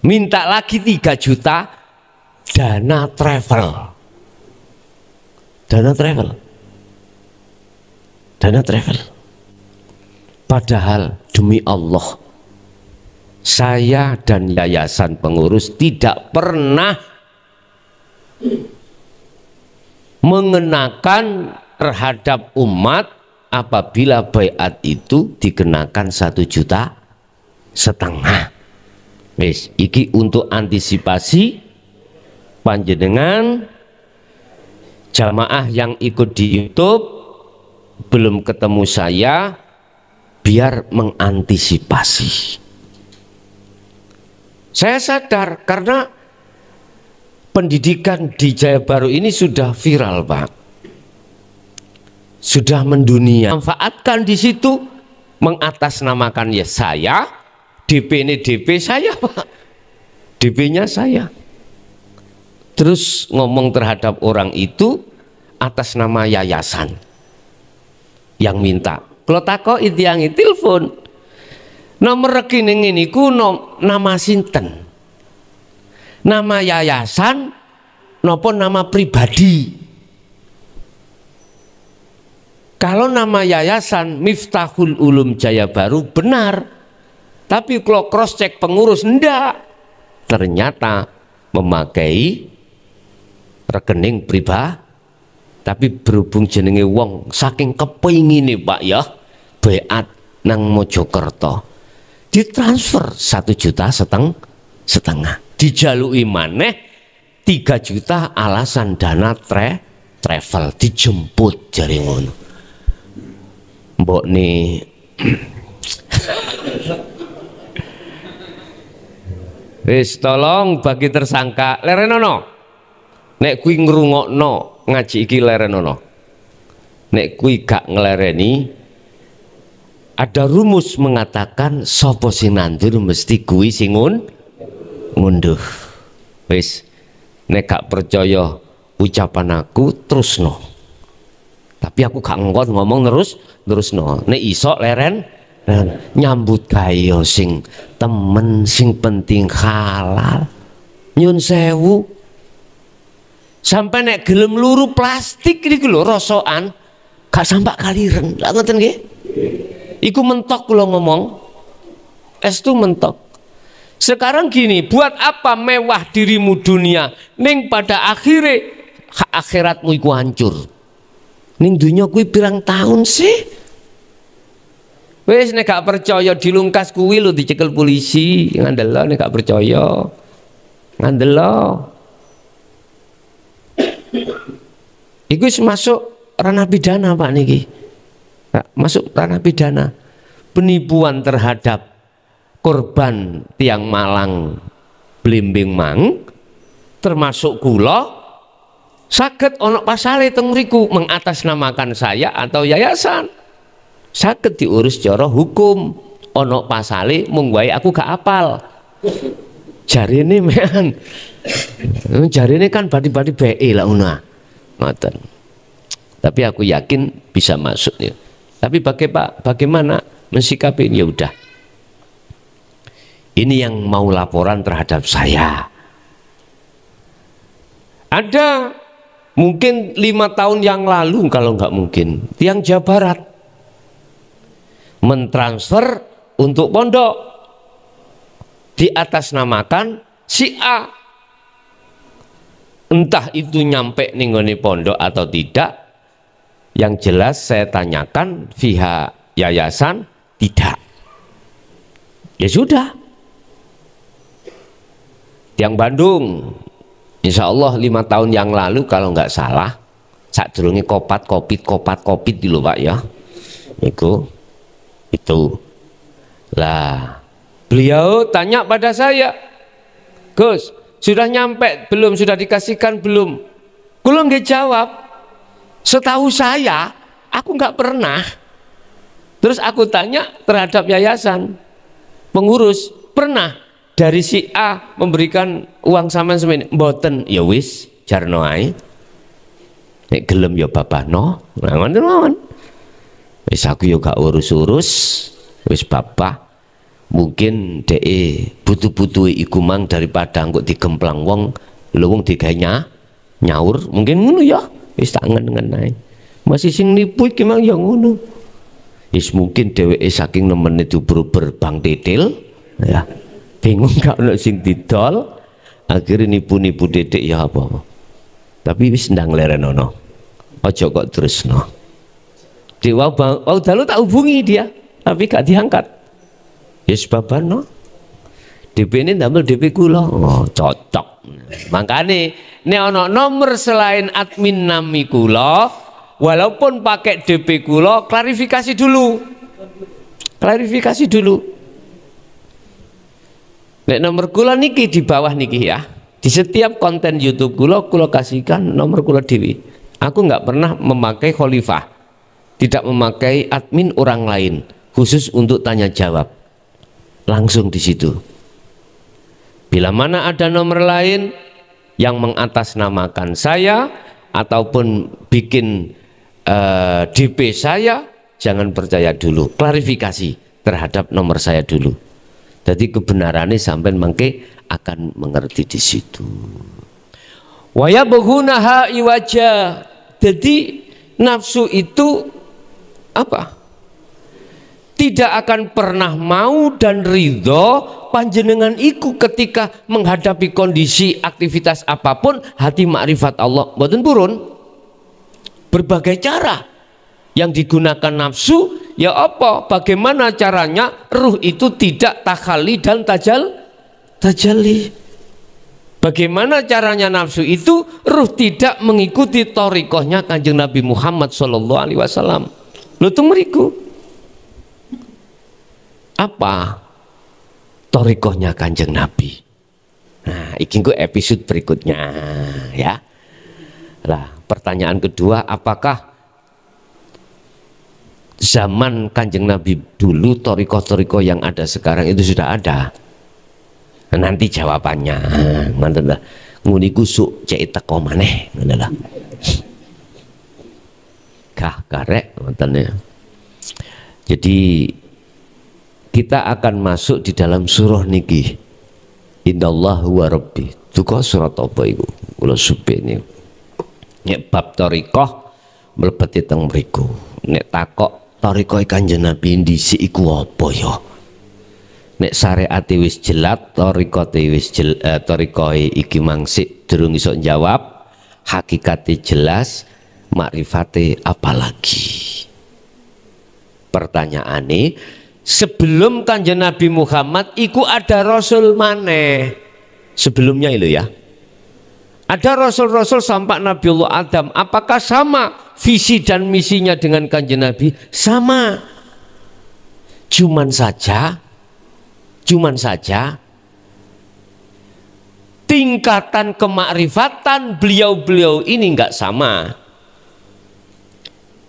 Minta lagi 3 juta dana travel. Padahal demi Allah, saya dan yayasan pengurus tidak pernah mengenakan terhadap umat apabila baiat itu dikenakan 1,5 juta. Wis, iki untuk antisipasi panjenengan jamaah yang ikut di YouTube belum ketemu saya, biar mengantisipasi. Saya sadar karena pendidikan di Jaya Baru ini sudah viral Pak, sudah mendunia. Manfaatkan di situ, mengatasnamakan ya saya, DP ini DP saya Pak, DP-nya saya. Terus ngomong terhadap orang itu atas nama yayasan yang minta. Kalau takoki tiyang telepon, nomor rekening ini ku nama sinten, nama yayasan nopo nama pribadi. Kalau nama yayasan Miftahul Ulum Jaya Baru benar, tapi kalau cross check pengurus ndak, ternyata memakai rekening pribadi. Tapi berhubung jenenge wong saking kepingine Pak ya beat nang Mojokerto, ditransfer 1,5 juta, dijalui maneh 3 juta alasan dana travel, dijemput jari ngono. Mbok nih wis tolong bagi tersangka lerenono, nek kuwi ngrungokno ngaji iki lerenono, nek kuwi gak nglereni. Ada rumus mengatakan sapa sing nandur mesti kuwi sing ngunduh. Wis nek gak percaya ucapan aku terusno, tapi aku gak ngomong terusno. Nek iso leren nyambut gawe sing temen, sing penting halal. Nyun sewu, sampai nek gelem luru plastik iki lho rosokan gak sampak kaliren. Lah ngoten nggih. Iku mentok kula ngomong. Estu mentok. Sekarang gini, buat apa mewah dirimu dunia ning pada akhirnya akhiratmu iku hancur. Ning dunia kuwi pirang tahun sih? Wis nek gak percaya dilungkas kuwi lho dicekel polisi, ngandelo nek gak percaya. Ngandelo. Iku masuk ranah pidana Pak niki. Masuk ranah pidana. Penipuan terhadap korban tiang Malang Blimbing Mang termasuk kula saged ana pasale teng mriku mengatasnamakan saya atau yayasan. Saged diurus secara hukum. Ana pasale mung wae aku gak apal. Jarine mean. Jarine kan badi-badi BE lah una. Ngoten. Tapi aku yakin bisa masuk ya. Tapi bagaimana mensikapi ini? Ya udah. Ini yang mau laporan terhadap saya. Ada mungkin 5 tahun yang lalu, kalau nggak mungkin, tiang Jawa Barat mentransfer untuk pondok diatasnamakan si A. Entah itu nyampe ninggone pondok atau tidak. Yang jelas saya tanyakan pihak yayasan tidak. Ya sudah. Tiang Bandung, insya Allah 5 tahun yang lalu kalau nggak salah, sadurunge kopat kopit di lho Pak ya. Itu Lah, beliau tanya pada saya, Gus, sudah nyampe belum? Sudah dikasihkan belum? Kula nggih jawab, setahu saya, aku nggak pernah. Terus aku tanya terhadap yayasan, pengurus, pernah dari si A memberikan uang sampean semene? Mboten. Ya wis, jarno ae. Nek gelem ya babahno. Nah, ngoten mawon. Wis aku ya gak urus-urus. Wis bapak. Mungkin DE butuh-butuh iku mang daripada engko digemplang wong, lho wong digawe nyaur, mungkin ngono ya. Wis tak ngen-ngen ae. Masih sing nipu iki mang ya ngono. Wis mungkin dheweke saking nemene dubur Bang Titil ya. Bingung gak ono sing didol, akhirnya nipu-nipu dedek ya apa. Tapi wis ndang lerenono. Aja kok terusno. Dewa dalu tak hubungi dia, tapi gak diangkat. Yes babano. DP ini ndamel DP kula. Oh, cocok. Makane nek ana nomor selain admin nami kula, walaupun pakai DP kula, klarifikasi dulu. Klarifikasi dulu. Nek nomor kula niki di bawah niki ya. Di setiap konten YouTube kula kasihkan nomor kula dewi. Aku nggak pernah memakai khalifah, tidak memakai admin orang lain, khusus untuk tanya jawab. Langsung di situ. Bila mana ada nomor lain yang mengatasnamakan saya ataupun bikin DP saya, jangan percaya dulu. Klarifikasi terhadap nomor saya dulu. Jadi kebenarannya sampai mangke akan mengerti di situ. Waya begunaha iwaja. Jadi nafsu itu apa? Tidak akan pernah mau dan ridho panjenengan iku ketika menghadapi kondisi aktivitas apapun, hati makrifat Allah mboten purun. Berbagai cara yang digunakan nafsu ya apa? Bagaimana caranya ruh itu tidak takhali dan tajalli? Bagaimana caranya nafsu itu ruh tidak mengikuti thariqahnya Kanjeng Nabi Muhammad sallallahu alaihi wasallam. Lho teng mriku. Apa thariqahnya Kanjeng Nabi? Nah, iki ku episode berikutnya ya. Lah, pertanyaan kedua, apakah zaman Kanjeng Nabi dulu thariqah-thariqah yang ada sekarang itu sudah ada? Nanti jawabannya ngoten lah. Nguni kusuk cek teko maneh ngoten lah. Kah karek ngoten ya. Jadi kita akan masuk di dalam surah niki. Indallahu wa rabbi. Duka surat apa iku? Kula supe niku. Nek bab thariqah mlebet teng mriku. Nek takok thariqah Kanjeng Nabi ndhisik iku apa ya? Nek syariat wis jelat, thariqate wis thariqah iki mangsik durung iso jawab, hakikate jelas, makrifate apalagi. Pertanyaane, sebelum Kanjeng Nabi Muhammad iku ada rasul maneh. Sebelumnya itu ya. Ada rasul-rasul sampai Nabiullah Adam, apakah sama visi dan misinya dengan Kanjeng Nabi? Sama. Cuman saja tingkatan kemakrifatan beliau-beliau ini enggak sama.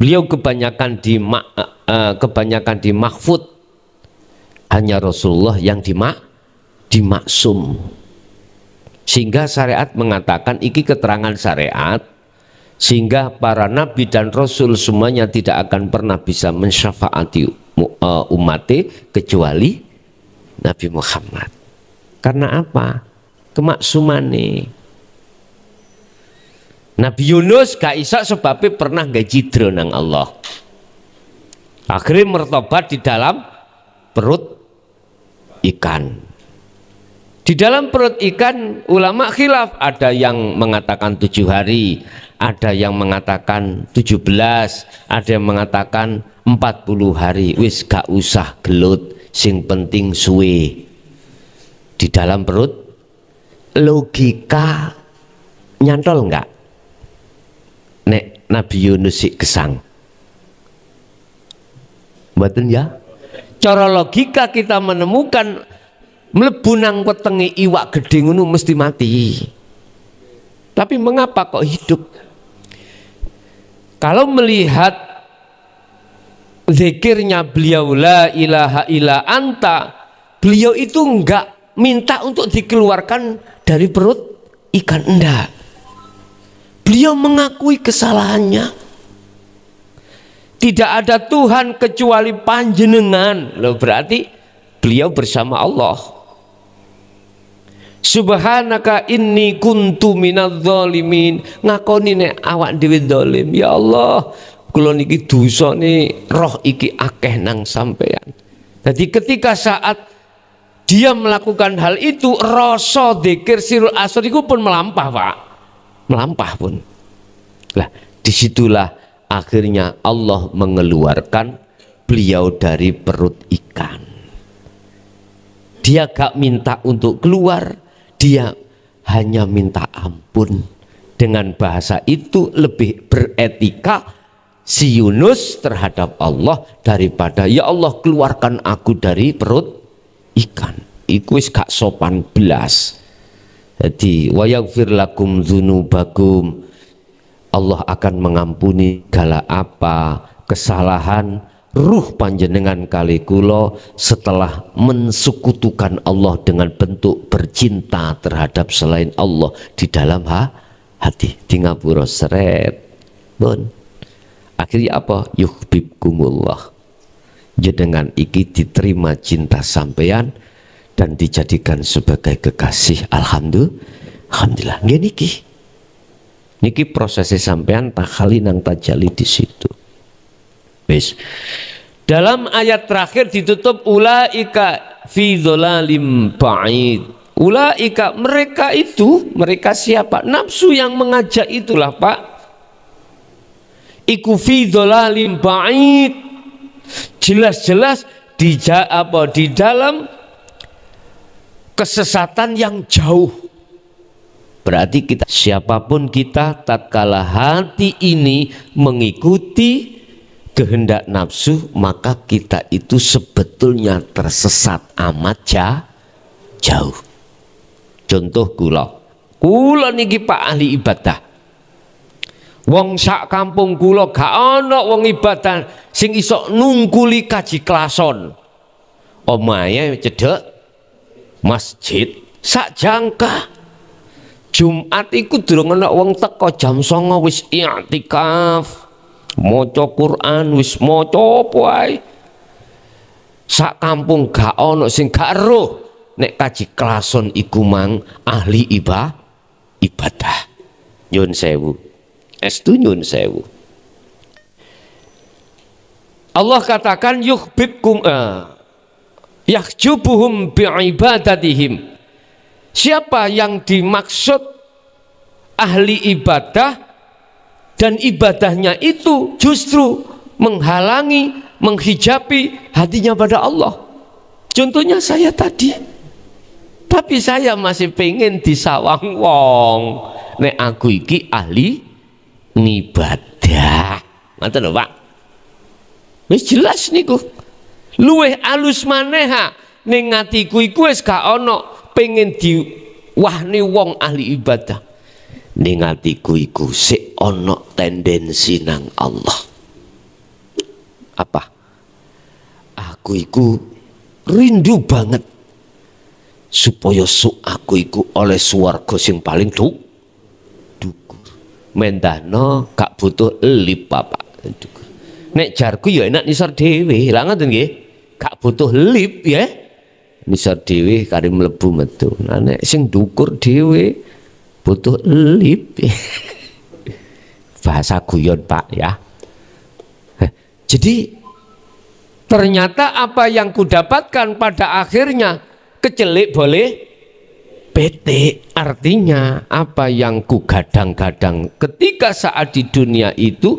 Beliau kebanyakan di mahfud, hanya Rasulullah yang dimaksum. Sehingga syariat mengatakan iki keterangan syariat, sehingga para nabi dan rasul semuanya tidak akan pernah bisa mensyafaati umatnya kecuali Nabi Muhammad. Karena apa? Kemaksuman nih. Nabi Yunus gak iso sebabnya pernah gaji nang Allah. Akhirnya mertobat di dalam perut ikan. Di dalam perut ikan ulama khilaf, ada yang mengatakan 7 hari, ada yang mengatakan 17, ada yang mengatakan 40 hari. Wis gak usah gelut, sing penting suwe di dalam perut. Logika nyantol enggak nek Nabi Yunus sik gesang? Mboten ya. Cara logika kita menemukan mlebu nang wetenge iwak gedhe ngono mesti mati. Tapi mengapa kok hidup? Kalau melihat zikirnya beliau la ilaha illa anta, beliau itu enggak minta untuk dikeluarkan dari perut ikan, enggak. Beliau mengakui kesalahannya. Tidak ada Tuhan kecuali panjenengan. Loh, berarti beliau bersama Allah. Subhanaka inni kuntu minadz zalimin. Ngakoni nek awak dhewe zalim. Ya Allah, kula niki dosane roh iki akeh nang sampean. Jadi ketika saat dia melakukan hal itu, rasa dzikir sirul asr itu pun melampah, Pak. Melampah pun. Lah, disitulah akhirnya Allah mengeluarkan beliau dari perut ikan. Dia gak minta untuk keluar, dia hanya minta ampun. Dengan bahasa itu lebih beretika si Yunus terhadap Allah daripada ya Allah keluarkan aku dari perut ikan. Iku wis gak sopan belas. Jadi wa yaghfir lakum dzunubakum, Allah akan mengampuni segala apa kesalahan ruh panjenengan kali kula setelah mensekutukan Allah dengan bentuk bercinta terhadap selain Allah di dalam hati. Di ngapura seret bon. Akhirnya apa? Yuhibbukumullah. Jenengan iki diterima cinta sampean dan dijadikan sebagai kekasih. Alhamdulillah. Nggih niki prosesnya sampean takhali nang tajali di situ. Wis. Dalam ayat terakhir ditutup ulaika fi dzalalim ba'id. Ulaika, mereka itu, mereka siapa? Nafsu yang mengajak itulah, Pak. Iku fi dzalalim ba'id. Jelas-jelas di dalam kesesatan yang jauh. Berarti kita, siapapun kita, tatkala hati ini mengikuti kehendak nafsu, maka kita itu sebetulnya tersesat amat jauh. Contoh kula niki Pak ahli ibadah. Wong sak kampung kula gak ana wong ibadah sing iso nungkuli kaji klason. Omahe cedhek masjid sak jangka. Jumat iku durung ana wong teko jam 09.00 wis i'tikaf. Maca Quran wis maca apa ae. Sak kampung gak ana sing gak eruh nek kaji klason iku mang ahli ibadah. Nyun sewu. Estu nyun sewu. Allah katakan yuhibbukum yahjubuhum bi'ibadatihim. Siapa yang dimaksud ahli ibadah dan ibadahnya itu justru menghalangi, menghijabi hatinya pada Allah. Contohnya saya tadi. Tapi saya masih pengen disawang wong. Nek aku iki ahli ngibadah. Ngoten lho, Pak. Wis jelas niku. Luweh alus maneha ning atiku iku wis gak ana pengen diwahni wong ahli ibadah. Ning atiku iku sik ana tendensi nang Allah. Apa? Aku iku rindu banget supaya aku iku oleh swarga sing paling dhuwur. Mendahno gak butuh elip Bapak. Nek jarku ya enak nisor dhewe. Lah ngoten nggih. Gak butuh lip ya. Nisor dhewe kari mlebu metu. Nah nek sing dukur dhewe butuh lip. Bahasa guyon Pak ya. Jadi ternyata apa yang kudapatkan pada akhirnya kecelik boleh petik. Artinya apa yang kugadang-gadang ketika saat di dunia itu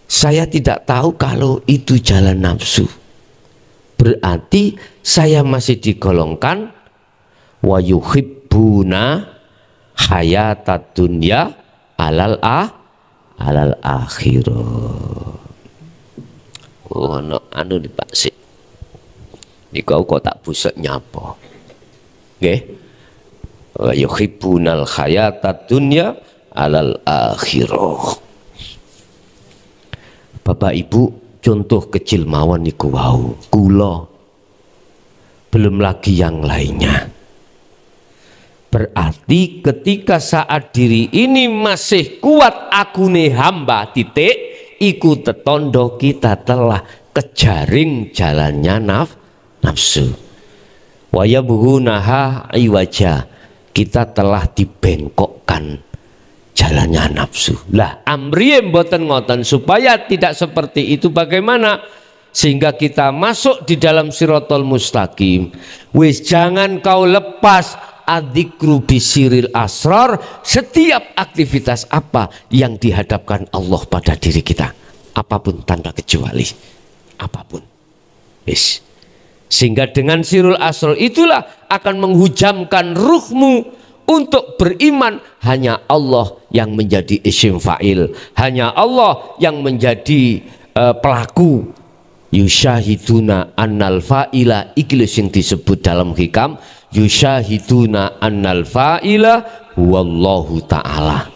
saya tidak tahu kalau itu jalan nafsu. Berarti saya masih digolongkan wa yuhibbuna hayatat dunya alal akhirah. Oh no, anu di Pak sik. Niku kok tak busek nyapa. Nggih. Wa yuhibbunal hayatad dunya alal akhirah. Bapak Ibu, contoh kecil mawon niku wau. Kula belum lagi yang lainnya. Berarti ketika saat diri ini masih kuat akune hamba titik, iku tetondo kita telah kejaring jalannya nafsu. Waya buhunaha iwaja, kita telah dibengkokkan jalannya nafsu. Lah amriye mboten ngoten, supaya tidak seperti itu bagaimana? Sehingga kita masuk di dalam siratal mustaqim. Wis jangan kau lepas adzikru bisiril asrar, setiap aktivitas apa yang dihadapkan Allah pada diri kita, apapun tanpa kecuali, apapun. Wis. Sehingga dengan sirul asrar itulah akan menghujamkan ruhmu untuk beriman hanya Allah yang menjadi isim fa'il, hanya Allah yang menjadi pelaku. Yusyahiduna annal fa'ila, ikhlas yang disebut dalam hikam, yusyahiduna annal fa'ila wallahu ta'ala.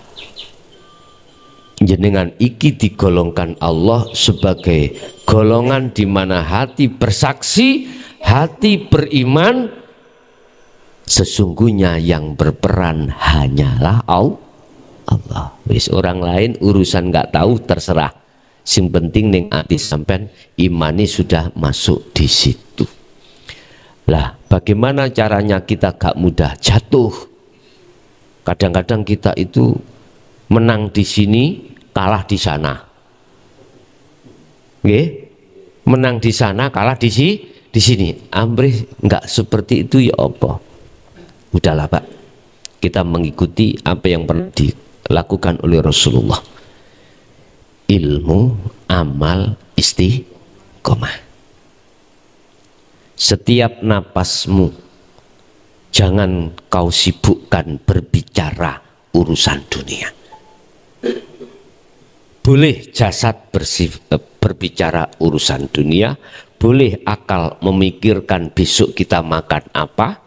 Jenengan iki digolongkan Allah sebagai golongan di mana hati bersaksi, hati beriman, sesungguhnya yang berperan hanyalah Allah. Wis orang lain urusan nggak tahu, terserah. Sing penting ning ati sampean imani sudah masuk di situ. Lah, bagaimana caranya kita gak mudah jatuh? Kadang-kadang kita itu menang di sini, kalah di sana. Nggih? Menang di sana, kalah di sini. Amrih enggak seperti itu ya apa? Udahlah, Pak. Kita mengikuti apa yang pernah dilakukan oleh Rasulullah. Ilmu, amal, istiqomah. Setiap napasmu jangan kau sibukkan berbicara urusan dunia. Boleh jasad berbicara urusan dunia, boleh akal memikirkan besok kita makan apa,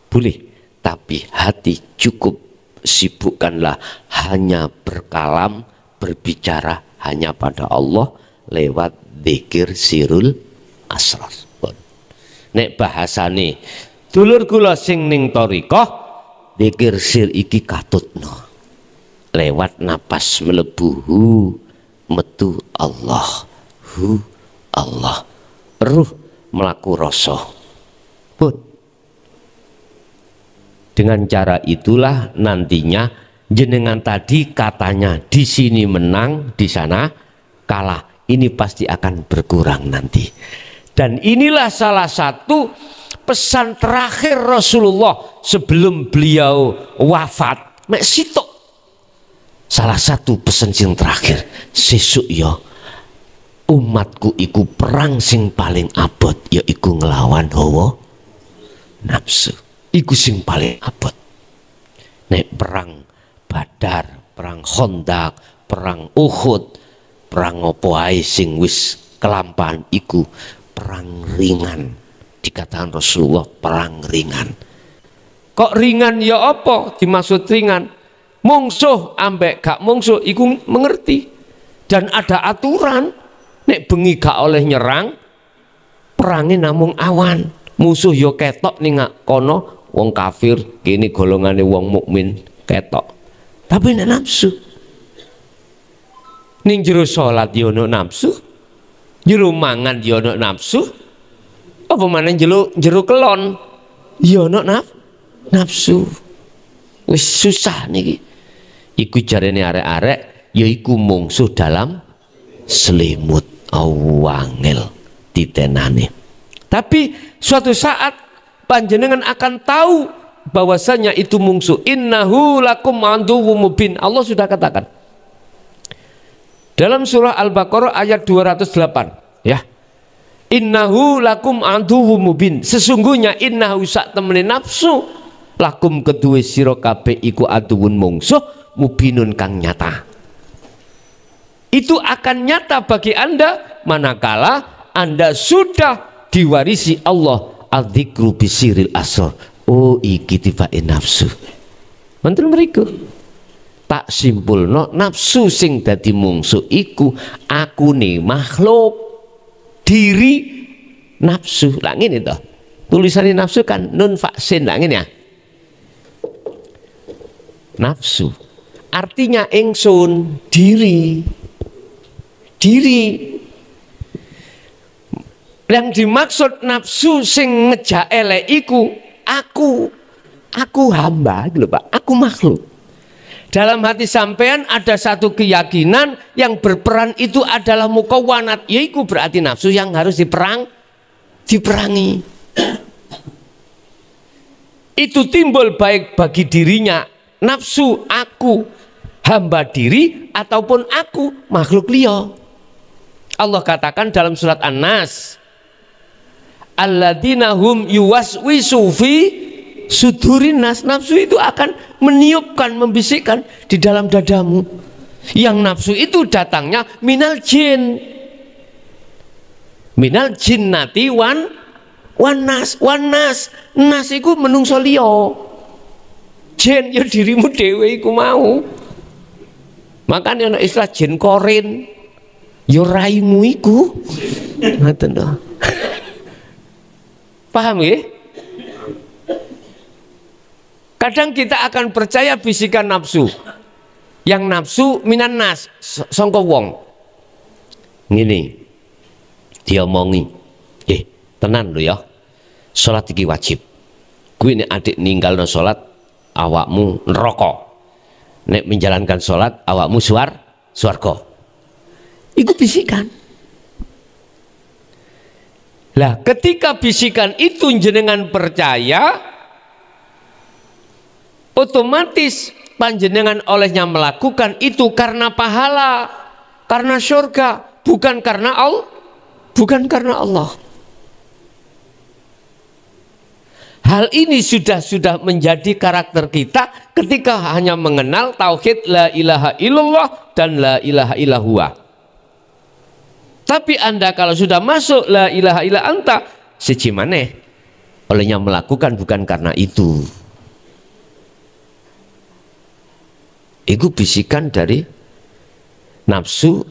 boleh. Tapi hati cukup sibukkanlah hanya berkalam, berbicara hanya pada Allah lewat dzikir sirul asrar. Nek bahasane dulur kula sing ning thariqah, dzikir sir iki katutno lewat napas mlebu metu Allah, Allah, ruh melaku rasa pun. Dengan cara itulah nantinya jenengan tadi katanya di sini menang, di sana kalah. Ini pasti akan berkurang nanti. Dan inilah salah satu pesan terakhir Rasulullah sebelum beliau wafat. Mek sitok. Salah satu pesan sing terakhir, sesuk ya umatku iku perang sing paling abot, ya iku ngelawan hawa nafsu. Iku sing paling abot. Nek perang Badar, perang Khandaq, perang Uhud, perang opo ae sing wis kelampahan iku perang ringan. Dikatakan Rasulullah perang ringan. Kok ringan ya apa dimaksud ringan? Mungsuh ambek gak mungsuh iku mengerti. Dan ada aturan. Nek bengi gak oleh nyerang, perangnya namung awan. Musuh yo ketok ning kono, wong kafir, kini golongane wong mukmin ketok. Tapi nek nafsu ning jero salat yo ono nafsu, jero mangan yo ono nafsu, apa maneh jero kelon yo ono nafsu. Wis susah niki. Iku jarene arek-arek ya iku mungsuh dalam selimut, awangel titenane. Tapi suatu saat panjenengan akan tahu bahwasanya itu mungsuh. Innahu lakum aduwwum mubin. Allah sudah katakan dalam surah Al-Baqarah ayat 208 ya. Innahu lakum aduwwum mubin. Sesungguhnya innahu sak temene nafsu lakum kedue sira kabeh iku aduwun mungsuh mubinun kang nyata. Itu akan nyata bagi Anda manakala Anda sudah diwarisi Allah adzikru bisiril asor. Oh iki tibake nafsu. Wonten mriku tak simpulno nafsu sing dadi mungsu iku akune makhluk, diri nafsu. Lah ngene to. Tulisannya nafsu kan nun faksin lah ngene ya. Nafsu artinya ingsun, diri. Yang dimaksud nafsu sing ngejak elek iku aku hamba gitu Pak, aku makhluk. Dalam hati sampean ada satu keyakinan yang berperan itu adalah mukawwanat, yaitu berarti nafsu yang harus diperangi. Itu timbul baik bagi dirinya nafsu aku hamba diri ataupun aku makhluk liya. Allah katakan dalam surat An-Nas, alladzina hum yuwaswisu fi sudurin nas. Nafsu itu akan meniupkan, membisikkan di dalam dadamu. Yang nafsu itu datangnya minal jin, minal jinnati wan nas. Nas iku menungso liya, jin ya dirimu dhewe iku mau. Makanya ana istilah jin korin, ya raimu iku. Ngoten to. Paham ya? Kadang kita akan percaya bisikan nafsu. Yang nafsu minan nas, sangka wong. Ngene. Diomongi. Tenan lho ya. Salat iki wajib. Kuwi nek adik ninggalno salat awakmu neraka. Nek menjalankan salat awakmu swarga. Iku bisikan. Lah ketika bisikan itu jenengan percaya, otomatis panjenengan olehnya melakukan itu karena pahala, karena surga, bukan karena Allah. Hal ini sudah menjadi karakter kita ketika hanya mengenal tauhid la ilaha illallah dan la ilaha illallah. Tapi Anda kalau sudah masuk la ilaha illa anta, siji maneh olehnya melakukan bukan karena itu. Itu bisikan dari nafsu,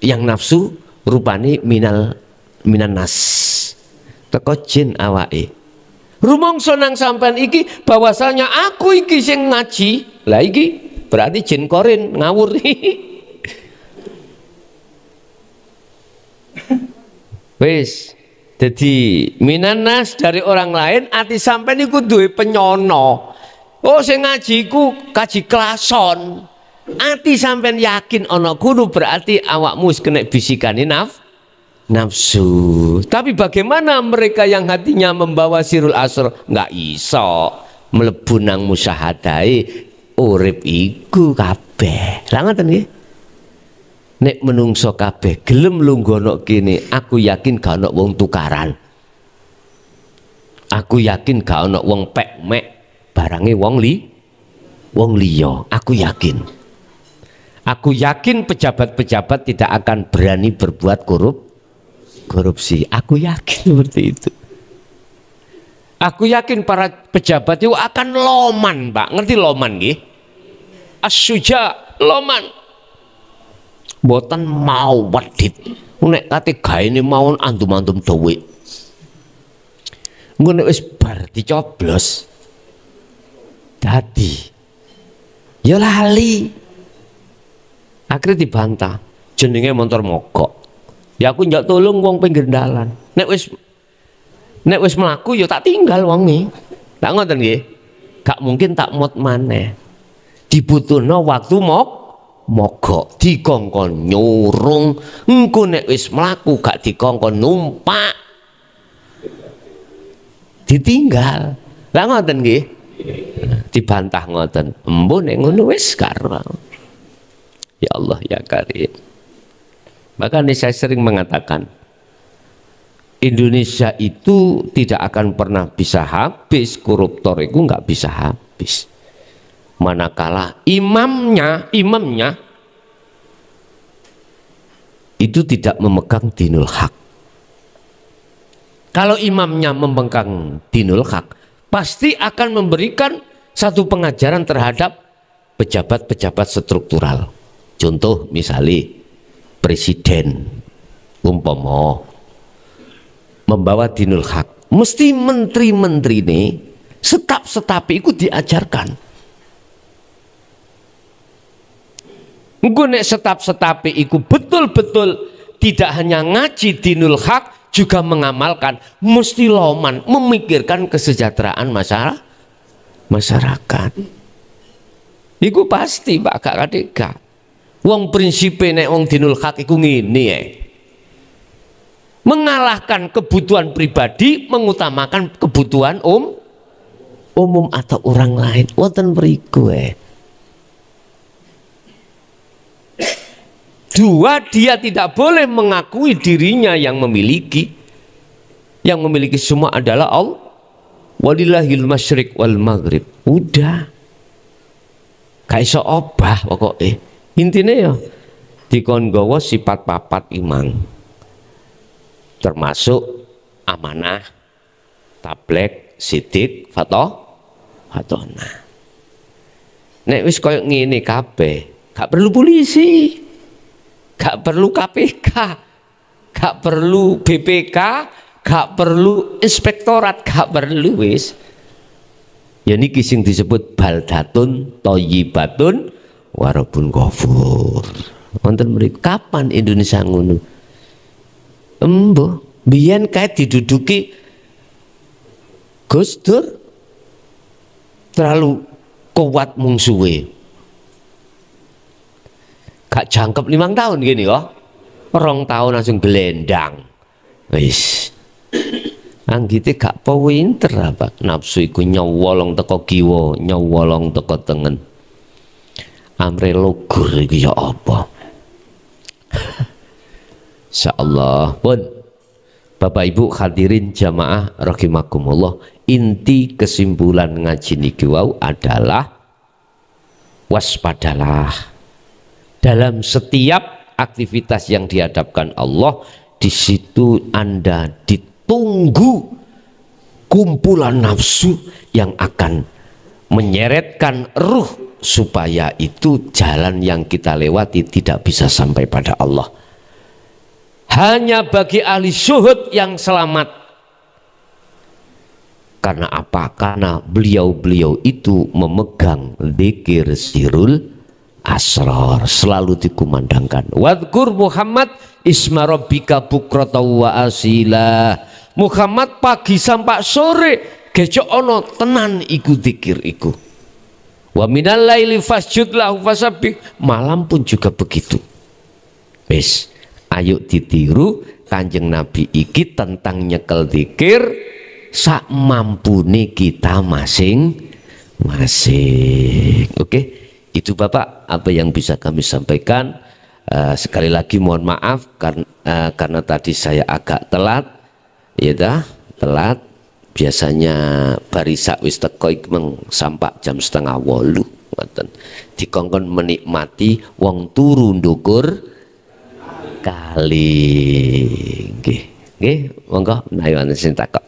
yang nafsu rupane minan nas. Teko jin awake. Rumangsa nang sampean iki bahwasanya aku iki sing ngaji. Lah iki berarti jin korin ngawur. Wis, jadi minanas dari orang lain, ati sampean iku duwe penyono. Oh sing ngaji iku kaji klason. Ati sampean yakin ana guru berarti awakmu wis kena bisikane nafsu. Tapi bagaimana mereka yang hatinya membawa sirul asr nggak iso mlebu nang musyahadai urip iku kabeh. Lah ngoten nggih. Nek menungso kabeh gelem lungguh kene, aku yakin gak ana wong tukaran. Aku yakin gak ana wong pek-mek barange wong liya. Aku yakin. Aku yakin pejabat-pejabat tidak akan berani berbuat korupsi. Aku yakin seperti itu. Aku yakin para pejabat itu akan loman, Pak. Ngerti loman nggih? As-suja, loman. Boten mau wedit. Nek kate gaene mawon andum-andum dhuwit. Engko nek wis bar dicoblos dadi ya lali. Akhirnya dibantah. Jenenge motor mogok. Ya aku njak tolong wong pinggir dalan. Nek wis mlaku ya tak tinggal wonge. Tak ngoten nggih. Gak mungkin tak mut maneh. Dibutuhno waktu mogok, dikongkon nyurung. Engko nek wis mlaku gak dikongkon numpak, ditinggal. Lah ngoten nggih. Dibantah ngoten. Embo nek ngono wis karo. Ya Allah ya Karim. Makanya saya sering mengatakan Indonesia itu tidak akan pernah bisa habis, koruptor itu nggak bisa habis. Manakala imamnya itu tidak memegang dinul haq. Kalau imamnya membangkang dinul haq, pasti akan memberikan satu pengajaran terhadap pejabat-pejabat struktural. Contoh misalnya presiden umpama membawa dinul haq, mesti menteri-menteri ini setap-setapi itu diajarkan. Engko nek setap-setapi iku betul-betul tidak hanya ngaji dinul haq, juga mengamalkan, mesti loman memikirkan kesejahteraan masyarakat. Iku pasti Pak Kak Kadeka. Wong prinsipe nek wong dinul haq iku ngene ya. Mengalahkan kebutuhan pribadi, mengutamakan kebutuhan umum atau orang lain. Wonten mriku Dua, dia tidak boleh mengakui dirinya yang memiliki. Yang memiliki semua adalah Allah. Walillahil masyriq wal maghrib. Udah. Gak iso obah pokoknya. Intinya ya dikon gawa sifat papat imang. Termasuk amanah, tablek, sidik, fatona. Nek wis koyo ngene kabeh, gak perlu polisi. Gak perlu KPK, gak perlu BPK, gak perlu inspektorat, gak perlu wis. Ya niki sing disebut baldatun thayyibatun warabun ghafur. Wonten mriku kapan Indonesia ngono? Embuh, biyen kae diduduki Gus Dur terlalu kuat mungsuhe. Gak jangkep 5 tahun gini kok. 2 tahun langsung gelendang. Wis. Anggite gak pinter apa? Nafsu iku nyowolong teko kiwa, nyowolong teko tengen. Amre lugur iki ya apa? Insyaallah pun Bapak Ibu hadirin jamaah rahimakumullah, inti kesimpulan ngaji niki wau adalah waspadalah. Dalam setiap aktivitas yang dihadapkan Allah, di situ Anda ditunggu kumpulan nafsu yang akan menyeretkan ruh supaya itu jalan yang kita lewati tidak bisa sampai pada Allah. Hanya bagi ahli syuhud yang selamat. Karena apa? Karena beliau-beliau itu memegang dzikir sirul asrar, selalu dikumandangkan. Wadkur Muhammad isma rabbika bukrata wa asila. Muhammad pagi sampai sore gejok ono tenan iku dzikir iku. Wa minal laili fasjud lahu fasabbih, malam pun juga begitu. Wis, ayo ditiru Kanjeng Nabi iki tentang nyekel dzikir sak mampune kita masing-masing. Oke? Itu Bapak apa yang bisa kami sampaikan. Sekali lagi mohon maaf karena tadi saya agak telat, ya dah telat. Biasanya barisa wis teko sampak jam 7:30 ngoten. Dikongkon menikmati wong turu ndukur kali. Nggih, monggo menawi wonten sing takok.